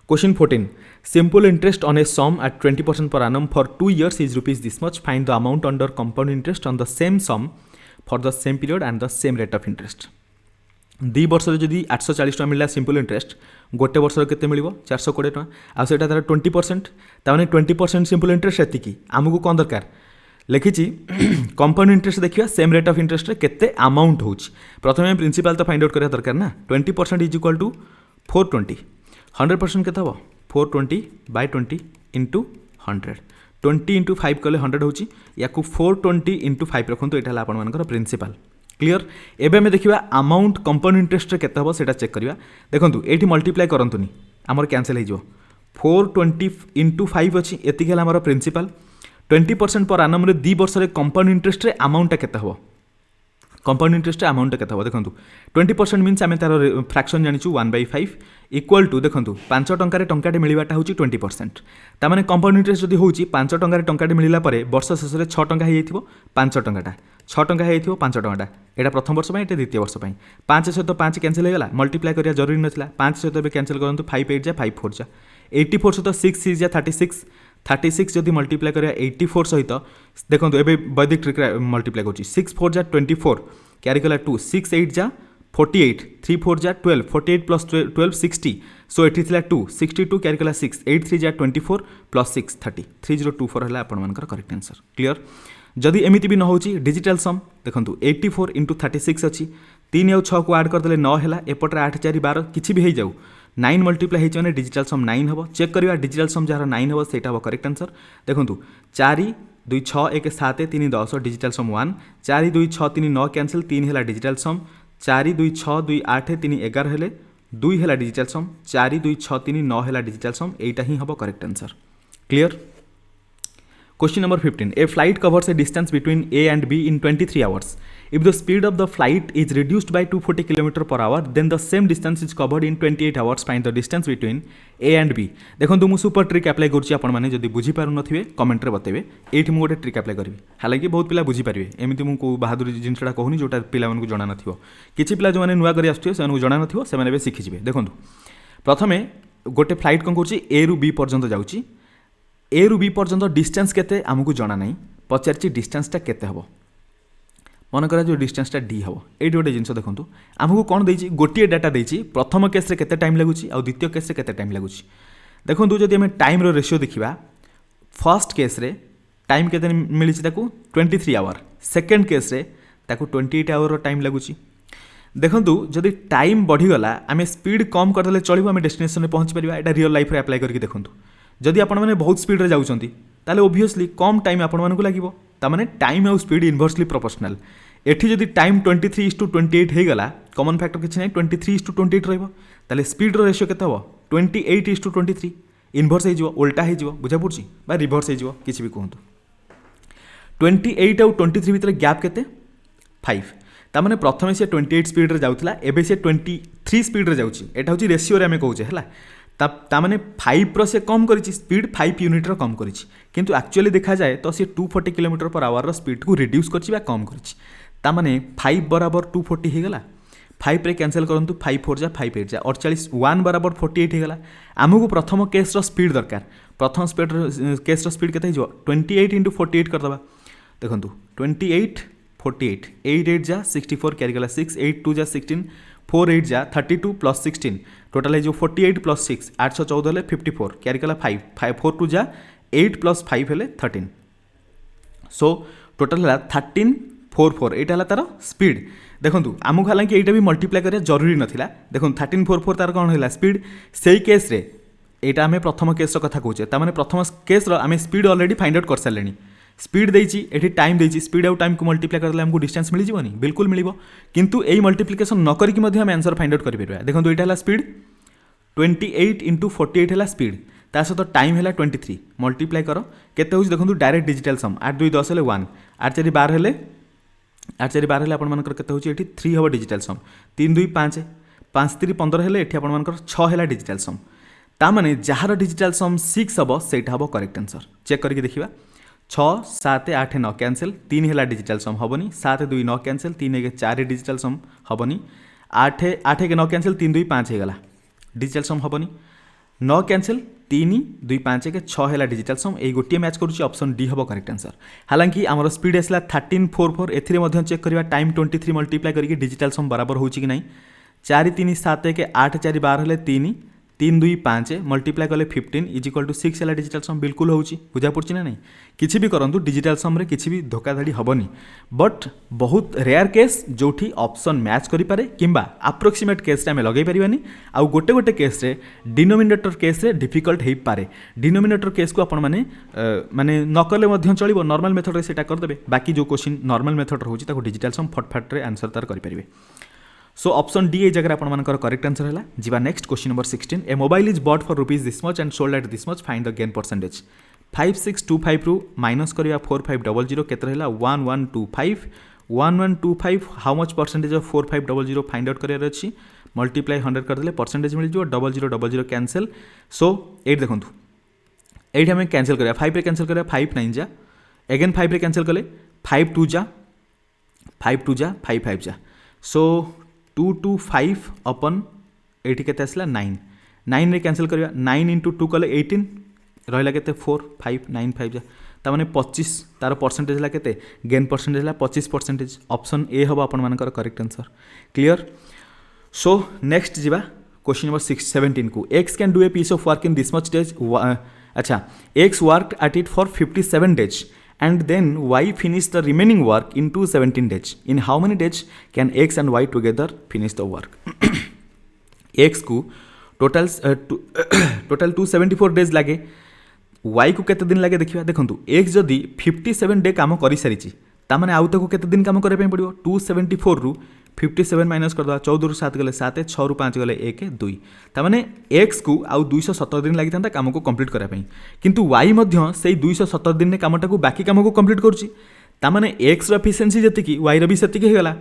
question 14 simple interest on a sum at 20% per annum for 2 years is rupees this much find the amount under compound interest on the same sum for the same period and the same rate of interest 2 वर्ष जदि 840 मिलला simple interest गोटे वर्ष के मिल 420 टका आसा तार 20% ताने 20% सिंपल इंटरेस्ट एति आमको कौन दरकार लिखी कंपाउंड इंटरेस्ट देखिए सेम रेट ऑफ इंटरेस्ट केते अमाउंट हो प्रथम प्रिंसिपल तो फाइंड आउट करा दरकार ना 20% इज इक्वल टू 420 100% के हम 420/20 इंटू 100 20 इंटू 5 कले 100 हो या 420 इंटू 5 रखु यहाँ आपर प्रिंसिपल क्लियर एवं आम देखा अमाउंट कंपाउंड इंटरेस्ट केते हम सेटा चेक करवा देखो ये मल्टीप्लाई करतुनी आमर कैंसिल हो 420 इंटू 5 अच्छी एतिक आमर प्रिंसिपल 20% पर annum 2 वर्ष कंपाउंड इंटरेस्ट अमाउंटा केते हम कंपाउंड इंटरेस्ट अमाउंट के देखो 20% मीन्स आम तार फ्रैक्शन जानी 1/5 इक्वल टू देखो 5 टंकार टंकाटे मिलवाटा हूँ 20%। ताने कंपाउंड इंटरेस्ट जब हूँ 5 टंकार टंकाटे मिलला वर्ष शेष में 6 टंका हो 5 टंकाटा 6 टंका हो 5 टंकाटा यहाँ प्रथम वर्ष ये द्वितीय वर्ष 5 सहित 5 कैंसिल होगा मल्टीप्लाई करा जरूरी नाला 5 सहित कैंसिल करूँ 5 8 जा 5 4 जा 84 सहित 6 6 जा 36 जब मल्टीप्लाई करा 84 सहित देखो ये वैदिक ट्रिक मल्टीप्लाई कर 6 4 जा 24 क्यारी कला 2 6 8 जा 48 3 4 जा 12 48 प्लस 12 60 सो ये 2 62 क्यारी कला 6 8 3 जा 24 प्लस 6 30 3024 है आपर करेक्ट आंसर क्लियर। जदि एमती भी न हो डिजिटल सम देखो 84 इंटू 36 अच्छी 3 और 6 को आड करदे 9 है एपटे 8 4 12 किसी भी हो जाऊ 9 मल्टीप्लाई होने डिजिटल सम 9 हम चेक करवा डिजिटल सम जार 9 हम से करेक्ट आंसर देखो 4 2 6 1 7 3 10 डिजिटल सम 1 4 2 6 3 9 कैंसिल 3 है डिजिटल सम 4 2 6 2 8 3 11 है 2 है डिजिटल सम 4 2 6 3 9 है डिजिटल सम यहीटा ही हम correct answer clear. Question number 15. A flight covers a distance between A and B in 23 hours. If the speed of the flight is reduced by 240 km per hour, then the same distance is covered in 28 hours. Find the distance between A and B. देखो मु super trick apply करुच्ची आपने जब बुझीपार नथिबे comment रे बतेबे एठी मु गोटे trick apply करी हालांकि बहुत पिला बुझी पारिबे एमिति मु को बहादुर जिनसटा कहूनी जोटा पिला मन को जणा नथिबो किछि पिला जो माने नुवा करी आछथिबे से को जणा नथिबो से माने बे सिखि जिवे। देखो प्रथमे गोटे फ्लाइट कोन करछि ए रु बी पर्यंत जाउछि ए रु बी पर्यंत डिस्टेंस केते आमको जाना नहीं पचारि डिस्टेंसटा केते हबो मन करा जो डिस्टेंसटा डी हबो एठी गोटे जिंस देखंतु आमको कोन देछि गोटिए डाटा देछि प्रथम केस रे केते टाइम लागुछि आ द्वितीय केस रे केते टाइम लागुछि देखंतु जदि हम टाइम रो रेशियो देखिबा फर्स्ट केस रे टाइम केते मिलिछि ताकू 23 आवर सेकंड केस रे ताकू 28 आवर रो टाइम लागुछि देखंतु जदि टाइम बढ़ी गला आमे स्पीड कम कर देले चलिबो आमे डेस्टिनेशन रे पहुंच परिबा एटा रियल लाइफ रे अप्लाई करके देखंतु जदि आपण मैंने बहुत स्पीड रे जाउछंती ताले ओब्वियसली कम टाइम आपण मानकु लागिवो तामाने टाइम और स्पीड इनवर्सली प्रोपोर्शनल एठी जदि टाइम 23:28 हे गला कॉमन फैक्टर किछि नै 23:28 रहइबो ताले स्पीड रो रेशियो केते हबो 28:23 इनवर्स हे जिवो उल्टा हे जिवो बुझा पुरछि बा रिवर्स हे जिवो किछि भी कहंतु 28 और 23 भितर गैप केते 5 तामाने प्रथमे से 28 स्पीड रे जाउतला एबे से 23 स्पीड रे जाउछि एटा होछि रेशियो रे हमें कहउछे हला ताने 5 से कम करी स्पीड 5 यूनिट कम करी किंतु एक्चुअली देखा जाए तो सी 240 किलोमीटर पर आवर स्पीड को रिड्यूस कर कम करी 5 बराबर 240 हो गला 5 रे कैंसिल करंतु 5 4 जा 5 8 जा 48 1 बराबर 48 हो गला आमको प्रथम केस रो स्पीड दरकार प्रथम स्पीड केस रो स्पीड केते हो 28 × 48 कर दबा देखंतु 28 48 8 8 जा 64 कैरी गला 6 8 2 जा 16 4 8 जा 32 प्लस 16 टोटल है जो 48 प्लस 6 814 है 54 कैरी कला 5 4 2 जा 8 प्लस 5 है 13 सो टोटल है 13 4 4 यहाँ तार स्पीड देखो आमको हालांकि यहाँ भी मल्टीप्लाई करा जरूरी नाला देखो 13 4 4 तार कौन है स्पीड से केस रे यहाँ आम प्रथम केस कथा कहे ताने प्रथम केस आम स्पीड ऑलरेडी फाइंड आउट कर सारे स्पीड देती ये टाइम देती स्पीड आउ टाइम को मल्टीप्लाई करदे हमको डिस्टेंस मिल जानी बिल्कुल मिल किंतु यही मल्टीप्लिकेशन न करिक आम आंसर फाइंड आउट करें देखो यहाँ स्पीड 28 × 48 है स्पीड ता सहित टाइम है 23 मल्टीप्लाई कर केते होछि देखो डायरेक्ट डिजिटल सम 8 2 10 है 1 8 4 12 है 8 4 12 है आपंकर केते होछि एठी 3 हम डिजिटल सम 3 2 5 5 3 15 है एठी आपंकर 6 है डिजिटल सम ता माने जार डिजिटल सम 6 हम सेटा हम करेक्ट आंसर चेक करके देखिबा 6 7 8 9 कैंसिल 3 है डिजिटल सम हेनी 7 2 9 कैंसिल 3 1 4 डिजिटल सम हेनी 8 8 9 कैंसिल 3 2 5 हो गला डिजिटल सम हेनी 9 कैंसिल 3 2 5 1 6 है डिजिटल सम यही गोटे मैच करुच्ची ऑप्शन डी हम करेक्ट आंसर हालांकि आमर स्पीड आसला 13 4 4 ए चेक करवा टाइम 23 मल्टीप्लाई करके डिजिटल सम बराबर होची कि नहीं 4 3 7 1 8 4 12 है 3 3 2 5 मल्टीप्लाई कले 15 इज इक्वल टू 6 है डिजिटल सम बिल्कुल होची बुझा पड़ची ना नहीं किसी भी करंतु डिजिटल सम रे किसी भी धोखाधड़ी हेनी बट बहुत रेयर केस जोठी ऑप्शन मैच करि पारे किंबा अप्रोक्सीमेट केस रे हमें लगे परिबानी आ गोटे गोटे केस रे डिनोमिनेटर केस रे डिफिकल्ट हे पारे डिनोमिनेटर केस को आपण माने माने नकले मध्य चलिबो नॉर्मल मेथड रे सेटा कर देबे बाकी जो क्वेश्चन नॉर्मल मेथड रे होची ताको डिजिटल सम फटफट रे आंसर तार करि परिबे सो ऑप्शन डी ए जगह आपंकर करेक्ट आंसर है जी next question number 16 a mobile is bought for rupees this much and sold at this much find the gain percentage 5625 रु माइनस करवा 4500 केते रहला 1125 1125 how much percentage of 4500 find out करार अच्छी मल्टीप्लाई 100 करदे परसेंटेज मिल जाओ 0000 कैंसल सो ये देखो ये आम कैंसल करा 5 कैंसल करा 5 9 जा एगेन 5 कैंसल कले 5 2 जा 5 2 जा 5 5 जा सो 2 2 5 अपन ये के 9 9 रे कैंसल करा 9 इंटू 2 कले 18 रहा के 4 5 9 5 जा ताने 25 तार परसेंटेज है के गेन परसेंटेज है 25% ऑप्शन ए हम आपण correct answer clear so next जीवा क्वेश्चन नंबर 17 को X can do a piece of work in this much days अच्छा X work at it for 57 days and then y finish the remaining work in 17 days in how many days can x and y together finish the work x को total 274 days लगे y को केते दिन लगे देखिबा देखंतु x जदी 57 day काम करि सारिची ता माने आउ तको केते दिन काम करे पे पड़ियो 274 रु 57 माइनस कर दवा 14 रु 7 गले 7 6 रु 5 गले 1 2 ता माने x को आउ 217 दिन लागि थांता काम को कंप्लीट करा पई किंतु y मध्य सेई 217 दिन ने कामटा को बाकी काम को कंप्लीट करची ता माने x रो एफिशिएंसी जति की y रो भी सेति के हेगला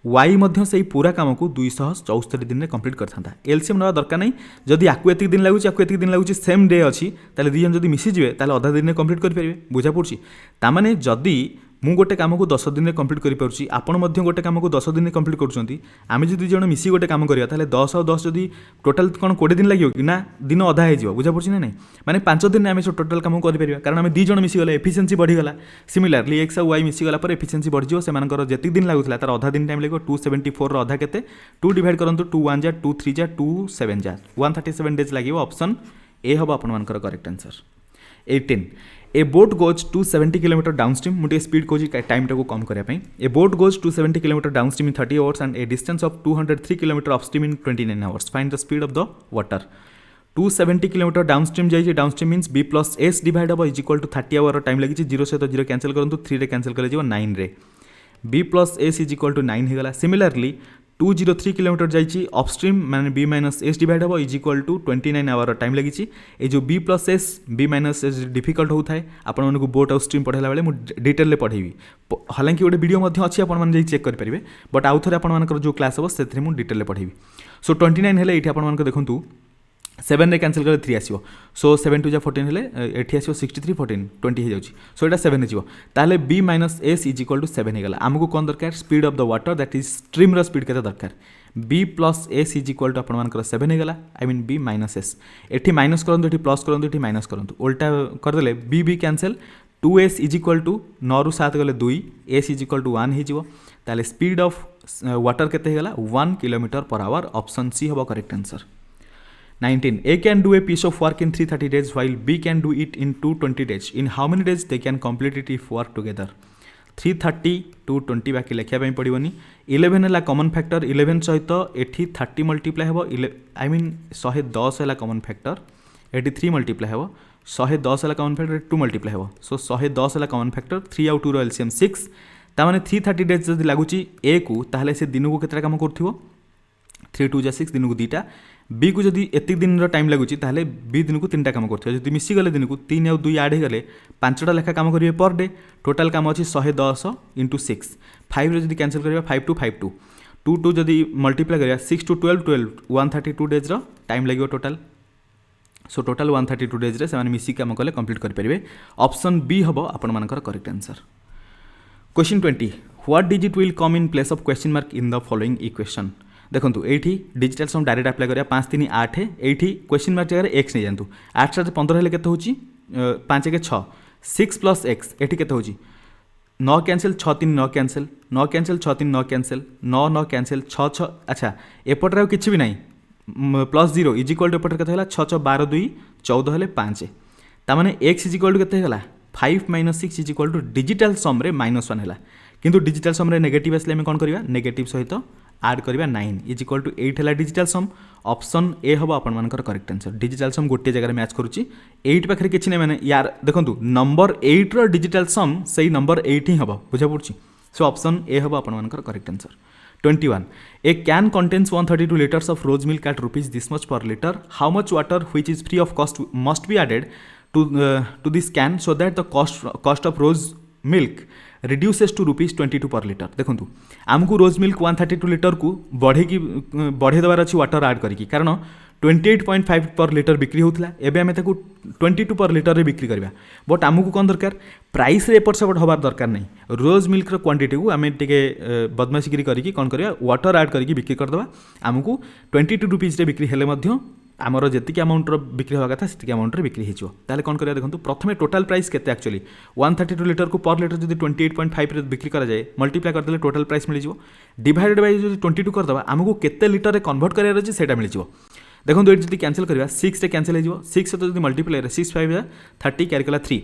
y मध्य सेई पूरा काम को 274 दिन ने कंप्लीट कर थांता एलसीएम नवा दरकार नै जदि आकु एति दिन लागुची आकु एति दिन लागुची सेम डे अछि ताले दुई जन जदि मिसी जिवे ताले आधा दिन ने कंप्लीट कर परिबे बुझा पड़ची ता माने जदि मु गोटे काम को 10 दिन में कंप्लीट कर पार्टी आपण मध्य गोटे काम को 10 दिन में कंप्लीट करुँच आम जो दुई जन मिसी गोटे काम करा ताले 10 और 10 जदि टोटाल कौन 20 दिन लगे कि ना दिन अधा हो बुझा पड़ी ना नहीं माने 5 दिन में आम टोटाल काम कर कारण आम दुई जन मिसीगले एफिशिएंसी बढ़ीगला सिमिलारली एक्स और वाई मिसीगला पर एफिशिएंसी बढ़ी से जी दिन लगुला तार अधा दिन टाइम लगे 274 अधा के 2 डिवाइड करूँ 2 1 जा 2 3 जा 2 7 जा 137 डेज लगे ऑप्शन ए हम आपण correct answer 18 a boat goes 270 kilometre downstream मुझे स्पीड को टाइम को कम करने a boat goes 270 kilometre downstream in 30 hours and a distance of 203 kilometre upstream in 29 hours find the speed of the water 270 kilometre downstream जाइए downstream means B plus S divide हम is equal to 30 hour time लगी 0 सहित 0 cancel करूँ 3 रे cancel कर 9 रे B plus S is equal to 9 होगा similarly 203 kilometre जाइए अपस्ट्रीम माने बी माइनस एस डिवाइड हम is equal to 29 hour time लगी ये जो B plus S B minus S difficult होता है आपण को बोट और स्ट्रीम पढ़ाला बेले डिटेल पढ़ेबी हालांकि गोटे वीडियो अच्छी आपने चेक करेंगे बट आउ थे आपर जो क्लास हम से डिटेल पढ़ेबी सो 29 है ये आप देखूँ 7 रे कैंसल कर 3 आसो सो 7 2 जा 14 है ये आसो 63 14 20 हो जाए सो यहाँ 7 हो ताले B minus S is equal to 7 होगा आमको कौन दरकार speed of the water that is stream speed के दरकार B plus S is equal to आपर 7 होगा I mean B minus S ये माइनस करूँ ये प्लस करूँ ये माइनस करूँ उल्टा करदे B B cancel 2s is equal to 9 रु 7 गले 2 एस इज इक्वल टू 1 हो ताले स्पीड ऑफ वाटर केते होगा 1 kilometre per hour option C हम correct answer 19 A can do a piece of work in 330 days while B can do it in 220 days. In how many days they can complete it if work together? 330 220 बाकी लिखा पड़ोनी 11 है common factor 11 सहित एठी 30 multiply हम I mean 110 है common factor eighty 3 multiply हम 110 है common factor 2 multiply हम सो 110 है कॉमन फैक्टर 3 आउ 2 एलसीएम 6 ताने 330 डेज जब लगुच ए को ताहले से दिन को केतटा काम करथिबो 3 2 जा 6 दिन को 2टा बी को जदि एति दिन टाइम लगुच ताहले बी दिन को 3टा काम करथिबो जदि मिसीगले दिन को 3 आउ 2 ऐड होगले 5टा लेखा काम करिवे पर डे टोटाल काम अछि 110 इंटू 6 5 रे जदि कैंसल करिवा 5 2 5 2 2 2 जदि मल्टीप्लाई करिवा 6 टू 12 12 132 डेज रो टाइम लागिवो टोटाल सो टोटाल 132 डेज रे से माने मिसी काम कले कंप्लीट करि परिबे ऑप्शन बी हबो आपन मानकर correct answer question 20 what digit will come in place of question mark in the following equation देखो ये डिजिटल सम डायरेक्ट अप्लाई करिया 5 3 8 ये क्वेश्चन मार्क जगह एक्स नहीं जातु 8 7 15 हेले केते होची 5 1 6 6 प्लस एक्स एठी केते होची 9 cancel 6 3 9 cancel 9 cancel 6 3 9 cancel 9 9 cancel 6 6 अच्छा एपटर किछि भी नहीं प्लस 0 इज इक्वल टू एपटर केते होला 6 6 12 2 14 हेले 5 ता माने x इज इक्वल टू केते होला 5 - 6 इज इक्वल टू डिजिटल सम रे -1 हैला किंतु डिजिटल सम रे नेगेटिव आसले हम कोन करबा नेगेटिव सहित ऐड करबा 9 इज इक्वल टू 8 हैला डिजिटल सम ऑप्शन ए हबो आपन मानकर करेक्ट आंसर डिजिटल सम गोटे जगह मैच करूची 8 पाखरे किछि नै माने यार देखंतु नंबर 8 रो डिजिटल सम सही नंबर 8 ही हबो बुझा पड़ची सो ऑप्शन ए हबो आपन मानकर correct answer 21 a can contains 132 liters of rose milk at rupees this much per liter how much water which is free of cost must be added to this can so that the cost of rose milk reduces to ₹22 per litre. देखो आमको रोज milk 132 litre को बढ़े देवार अच्छी water आड करी, कारण 28.5 per litre बिक्री होता एवं आम 22 पर लिटर बिक्री करवा। बट आमको कौन दरकार प्राइस एपट सेपट हबार दरकार नहीं। रोज मिल्क क्वांटिटी को आम टे बदमाशीगिरी करके कौन करवा वाटर आड करके बिक्री करदे। आमको 22 रुपीज बिक्री हेले आमर जी अमाउंटर बिक्री होगा कथा से अमाउंटर बिक्री होता कौन करें। देखो प्रथम टोटाल प्राइस केते एक्चुअली 132 लिटर को पर लिटर जब 28.5 बिक्री कराए मल्टीप्लाई करदे total price mill divided by जो 22 करदे आमको केते लिटर कन्वर्ट करार अच्छे से मिल। देखो ये जब कैंसिल करवा 6 कैंसिल हो 6 सहित जो मल्टीप्लाई 6 5 30 क्यारिकला 3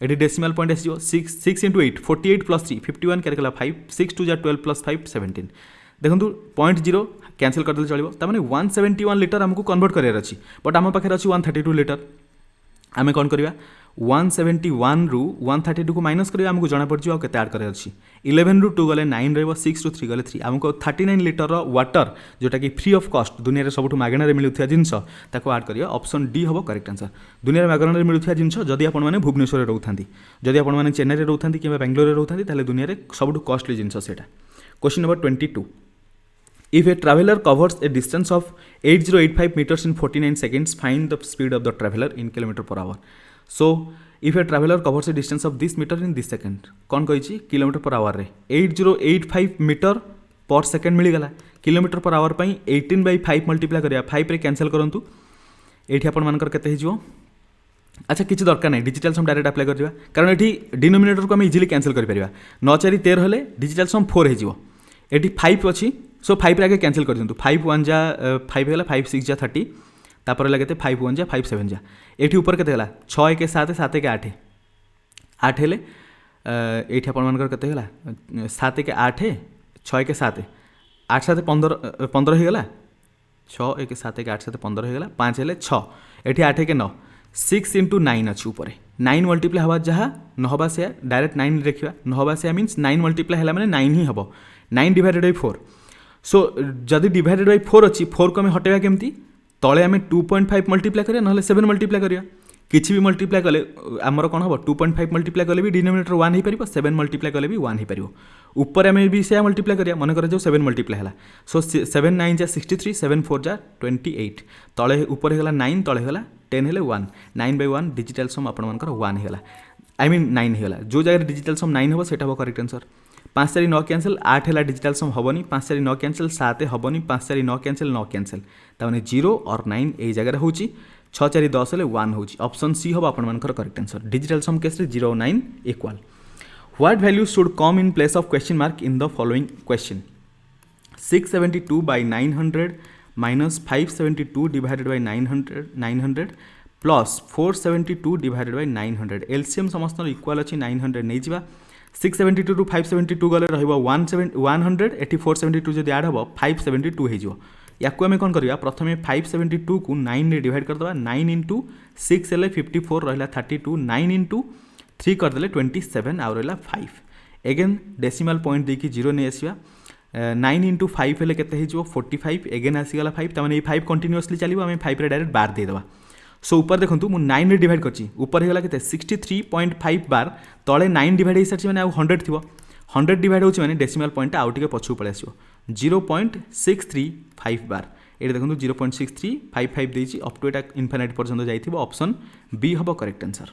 ये डेसिमाल पॉइंट आस 6 इंटू 8 48 प्लस 3 51 क्यारिकला 5 6 2 12 प्लस 5 17। देखो 0.0 कैंसिल करदे चलो तार 171 लिटर आमको कन्वर्ट करार अच्छी बट आम पाखे अच्छी 132 लिटर आम कौन करवा 171 रु 132 को माइनस करेंगे आमको जना पड़े आते आड करार अच्छी 11 रु 2 गले 9 रहा 6 रु 3 गले 3 आमको 39 लिटर वाटर जोटा कि फ्री ऑफ कॉस्ट दुनिया सब मागणार मिलूया जिनस आड करिए ऑप्शन डी हम करेक्ट आंसर। दुनिया मागणार मिलूया जिनस जदि आपने भुवनेश्वर रोथांती जदि आपने चेन्नई रोथांती कि बेंगलोर रोथांती ताले दुनिया में सब कॉस्टली जिनस सेटा। Question number 22 If a traveler covers a distance of 8085 meters in 49 seconds, find the speed of the traveler in kilometer per hour. So, if a traveler covers a distance of this meter in this second, कौन कही kilometre per hour रे 8085 metre पर second मिलगला kilometre per hour पर 18/5 multiply करिया 5 रे cancel करंतु एठी आपण मानकर केते हिजो। अच्छा किसी दरकार नहीं डिजिटल सम डायरेक्ट अप्लाई करदिबा कारण एठी डिनोमिनेटर को हम इजीली कैंसिल कर परिबा 9 4 13 हेले डिजिटल सम 4 हिजो एठी 5 अछि सो 5 रे आगे कैंसिल कर दिंतु 5 1 जा 5 हेला 5 6 जा 30 तापर हेला केते 5 1 जा 5 7 जा एठी ऊपर केते हेला 6 1 7 7 1 8 8 हेले एठी आपण मानकर केते हेला 7 1 8 6 1 7 8 7 15 15 हे गेला 6 1 7 1 8 7 15 हे गेला 5 हेले 6 एठी 8 1 9 6 इंटू 9 अच्छी ऊपर 9 मल्टीप्लाई हवा जहाँ न हवा से डायरेक्ट 9 रखा न हवा से मीन्स 9 मल्टीप्लाई है मैंने 9 ही हम 9 डिवाइडेड बाई 4 सो जदि डिवाइडेड बाई 4 अच्छी 4 को आम हटेगा केमती तले आम 2.5 मल्टीप्लाई करिया ना 7 मल्टीप्लाई करिया किसी भी मल्टीप्लाई कले आमर कौन हम 2.5 मल्टीप्लाई कले भी डिनोमिनेटर 1 हो पार 7 मल्टीप्लाई कले भी 1 हो पार ऊपर आम भी से मल्टीप्लाई करिया मन कर 7 मल्टीप्लाई है सो 7 9 जा 63 7 4 जा 28 तले ऊपर होगा 9 तले होगा 10 हेले 1 9/1 डिजिटल सम आपर 1 होगा आई मीन 9 होगा जो जगह डिजिटल सम 9 हम सेटा हम करेक्ट आंसर 5 4 9 कैंसिल 8 है डिजिटल सम हेनी 5 4 9 कैंसिल 7 हेनी 5 4 9 कैंसिल 9 कैंसिल ताने 0 और 9 यही जगह हो 6 4 10 हेले 1 हो ऑप्शन सी हम आपर correct answer digital sum case 0 और 9 equal. What value should come in place of question mark in the following question 672/900 minus 572 divided by 900 plus 472 divided by 900 LCM समस्त इक्वल अच्छी 900 नहीं जा 672 रु 572 गले रहिबो 100 एटी 472 जदि ऐड हम 572 हो या कौन करवा प्रथम 572 को 9 रे डिवाइड करदे 9 इंटू 6 हेल्ले 54 रहा 32 9 इंटू 3 करदे 27 आउ रहा 5 एगेन डेसिमाल पॉइंट देखिए 0 नहीं आसवा 9 इंटू 5 हेल्ले के 45 एगेन आसीगला 5 तमाने 5 कंटिन्यूअसली चलो आम 5 रे डायरेक्ट बार देदेवा सो ऊपर देखो मुझे 9 रे डिवाइड करची ऊपर होगा के 63.5 बार तले 9 डिवाइड हो सारी मैंने 100 थी 100 डिवाइड होची माने डेसिमाल पॉइंट आउ टिके पछू पळे आसीबो 0.635 बार ये देखो 0.6355 देछि अप टू एटा इनफिनिट पर्यंत जाइथिबो ऑप्शन बी हबो करेक्ट आंसर।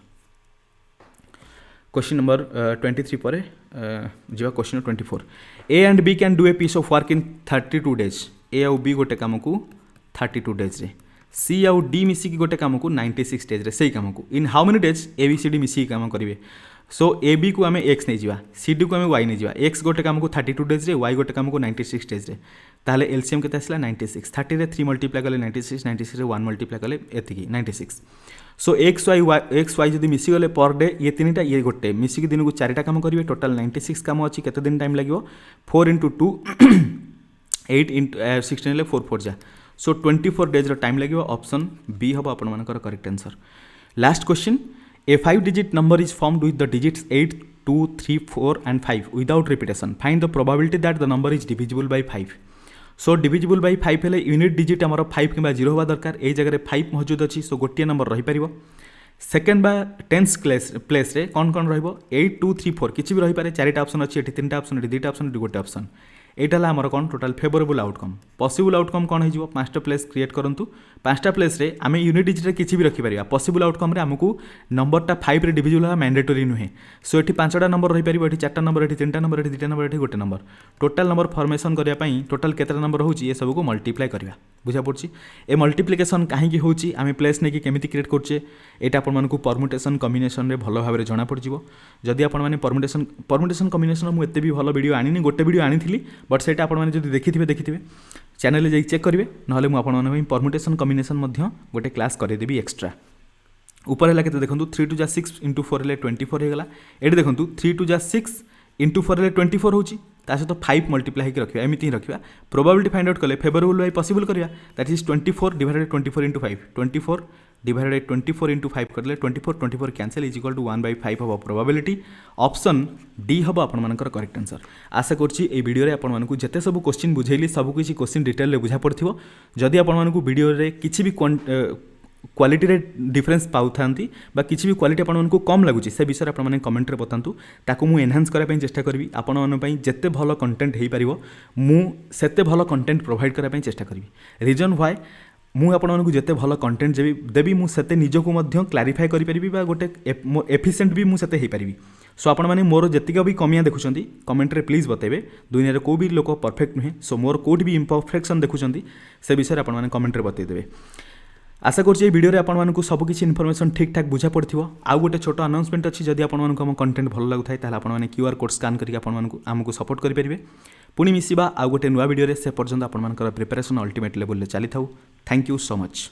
क्वेश्चन नंबर 23 पर जा question 24 A and B can do a piece of work in 32 days A आउ बी गोटे काम को 32 डेज रे सी आउ डी मिसिकी गोटे काम को 96 डेज रे सही काम को in how many days A B C D मिसिकी काम करेंगे सो ए बी को आम एक्स नहीं जा सी डी को आम वाई नहीं जा एक्स गोटे काम को 32 डेज रे वाई गोटे काम को 96 डेज रे ताहले एलसीएम केते आसला 96 30 रे 3 मल्टीप्लाई कले 96 96 रे 1 मल्टीप्लाई कले एतिकी 96 सो एक्स वाई जब मिसीगले पर डे ये 3टा ये गोटे मिसिकी दिन को 4टा काम करेंगे टोटाल 96 काम अच्छी केते दिन टाइम लगे 4 इंटू 2 8 इंटू 16 हेल्ले 4 4 जा सो 24 डेज टाइम लगे ऑप्शन बी हम आप correct answer. Last question A 5 digit number is formed with the digits 8 2 3 4 and 5 without repetition find the probability that the number is divisible by 5 so divisible by 5 हेले unit digit आमर 5 कि 0 हवा दरकार यही जगह 5 मौजूद अच्छी सो गोटे नंबर रही पार सेकेंड बा टेन्स प्लेस रे कौन कौन रहिबो 8 2 3 4 किछि भी रही पारे चारिटा ऑप्शन अछि एठी तीनटा ऑप्शन एठी दुईटा ऑप्शन एठी गोटे ऑप्शन एटा ला हमर कौन total favourable outcome possible outcome कौन हो पांचटा प्लेस क्रिएट करंतु पांचटा प्लेस रे आमे यूनिट डिजिट रे किछि भी रखि परिया पॉसिबल आउटकम रे हमकु नंबरटा 5 रे डिविजिबल है मैंडेटरी नुहे सो एठी पांचटा नंबर रही परिबो एठी चारटा नंबर एठी तीनटा नंबर एठी दुईटा नंबर एठी गोटे नंबर टोटल नंबर फॉर्मेशन करिया पई टोटल केतरा नंबर होउची ये सब को मल्टीप्लाई करिया बुझा पड़छि ए मल्टीप्लिकेशन काहे की होउची आमे प्लेस ने की केमिति क्रिएट करछे एटा आपण मानकु परमुटेशन कॉम्बिनेशन रे भलो भाबरे जणा पड़जिवो जदि आपण माने परमुटेशन कॉम्बिनेशन मु एते भी भलो वीडियो आनिनी गोटे वीडियो आनिथिली बट सेटा आपण माने जदि देखिथिबे चैनल रे जाई चेक करिवे नहले मु आपण माने परमुटेशन कॉम्बिनेशन मध्य गोटे क्लास करे देबी एक्स्ट्रा ऊपर है केते देखंतु 3 2 6 into 4 ले 24 हो गला एडी देखंतु 3 2 6 into 4 ले 24 होची ता सहित 5 मल्टीप्लाई होकि रखिबा एमिति ही रखिबा प्रोबेबिलिटी फाइंड आउट कले फेवरेबल बाय पॉसिबल करिया that is 24 divided 24 into 5 24 divided 24 into 5 करले 24 कैंसिल इज इक्वल टू 1/5 हबो प्रोबेबिलिटी ऑप्शन डी हबो आपण मानकर करेक्ट आंसर आशा करछि ए वीडियो रे आपण मानकु जते सब क्वेश्चन बुझैली सब किछि क्वेश्चन डिटेल रे बुझा पड़थिबो जदि आपण मानकु वीडियो रे किछि भी क्वालिटी रे डिफरेंस पाउ थांती बा किछि भी क्वालिटी आपण मानकु कम लागुची से विषय आपण माने कमेंट रे बतांतु ताकू मु एनहांस करा पई चेष्टा करबी आपण मान पई जते भलो कंटेंट हेई परिबो मु सेते भलो कंटेंट प्रोवाइड करा पई चेष्टा करबी रीजन व्हाई मु आपण मानकु जते भलो कंटेंट देबी मु सेते निजको मध्य क्लारिफाई करि परिबी बा गोटे एफिशिएंट भी मु सेते हेई परिबी सो आपण माने मोर जतिका भी कमिया देखुचंती कमेंट रे प्लीज बतेबे दुनिया रे को भी लोक परफेक्ट नुहे सो मोर कोड भी इम्परफेक्शन देखुचंती से विषय आपण माने कमेंट रे बतै देबे आशा करछि वीडियो रे आपण मानकु सब किछि इन्फॉर्मेशन ठीक ठाक बुझा पड़थिबो आउ गोटे छोटो अनाउंसमेंट अछि जदि आपण मानकु हम कंटेंट भलो लागु थाय ताले आपण माने क्यूआर कोड स्कैन करिक आपण मानकु हमकु सपोर्ट करि परिबे पुनी मिसिबा आउ गोटे नुवा वीडियो रे से पर्यंत आपण मानकर प्रिपरेशन अल्टीमेट लेवल ले चली थाउ थैंक यू सो मच।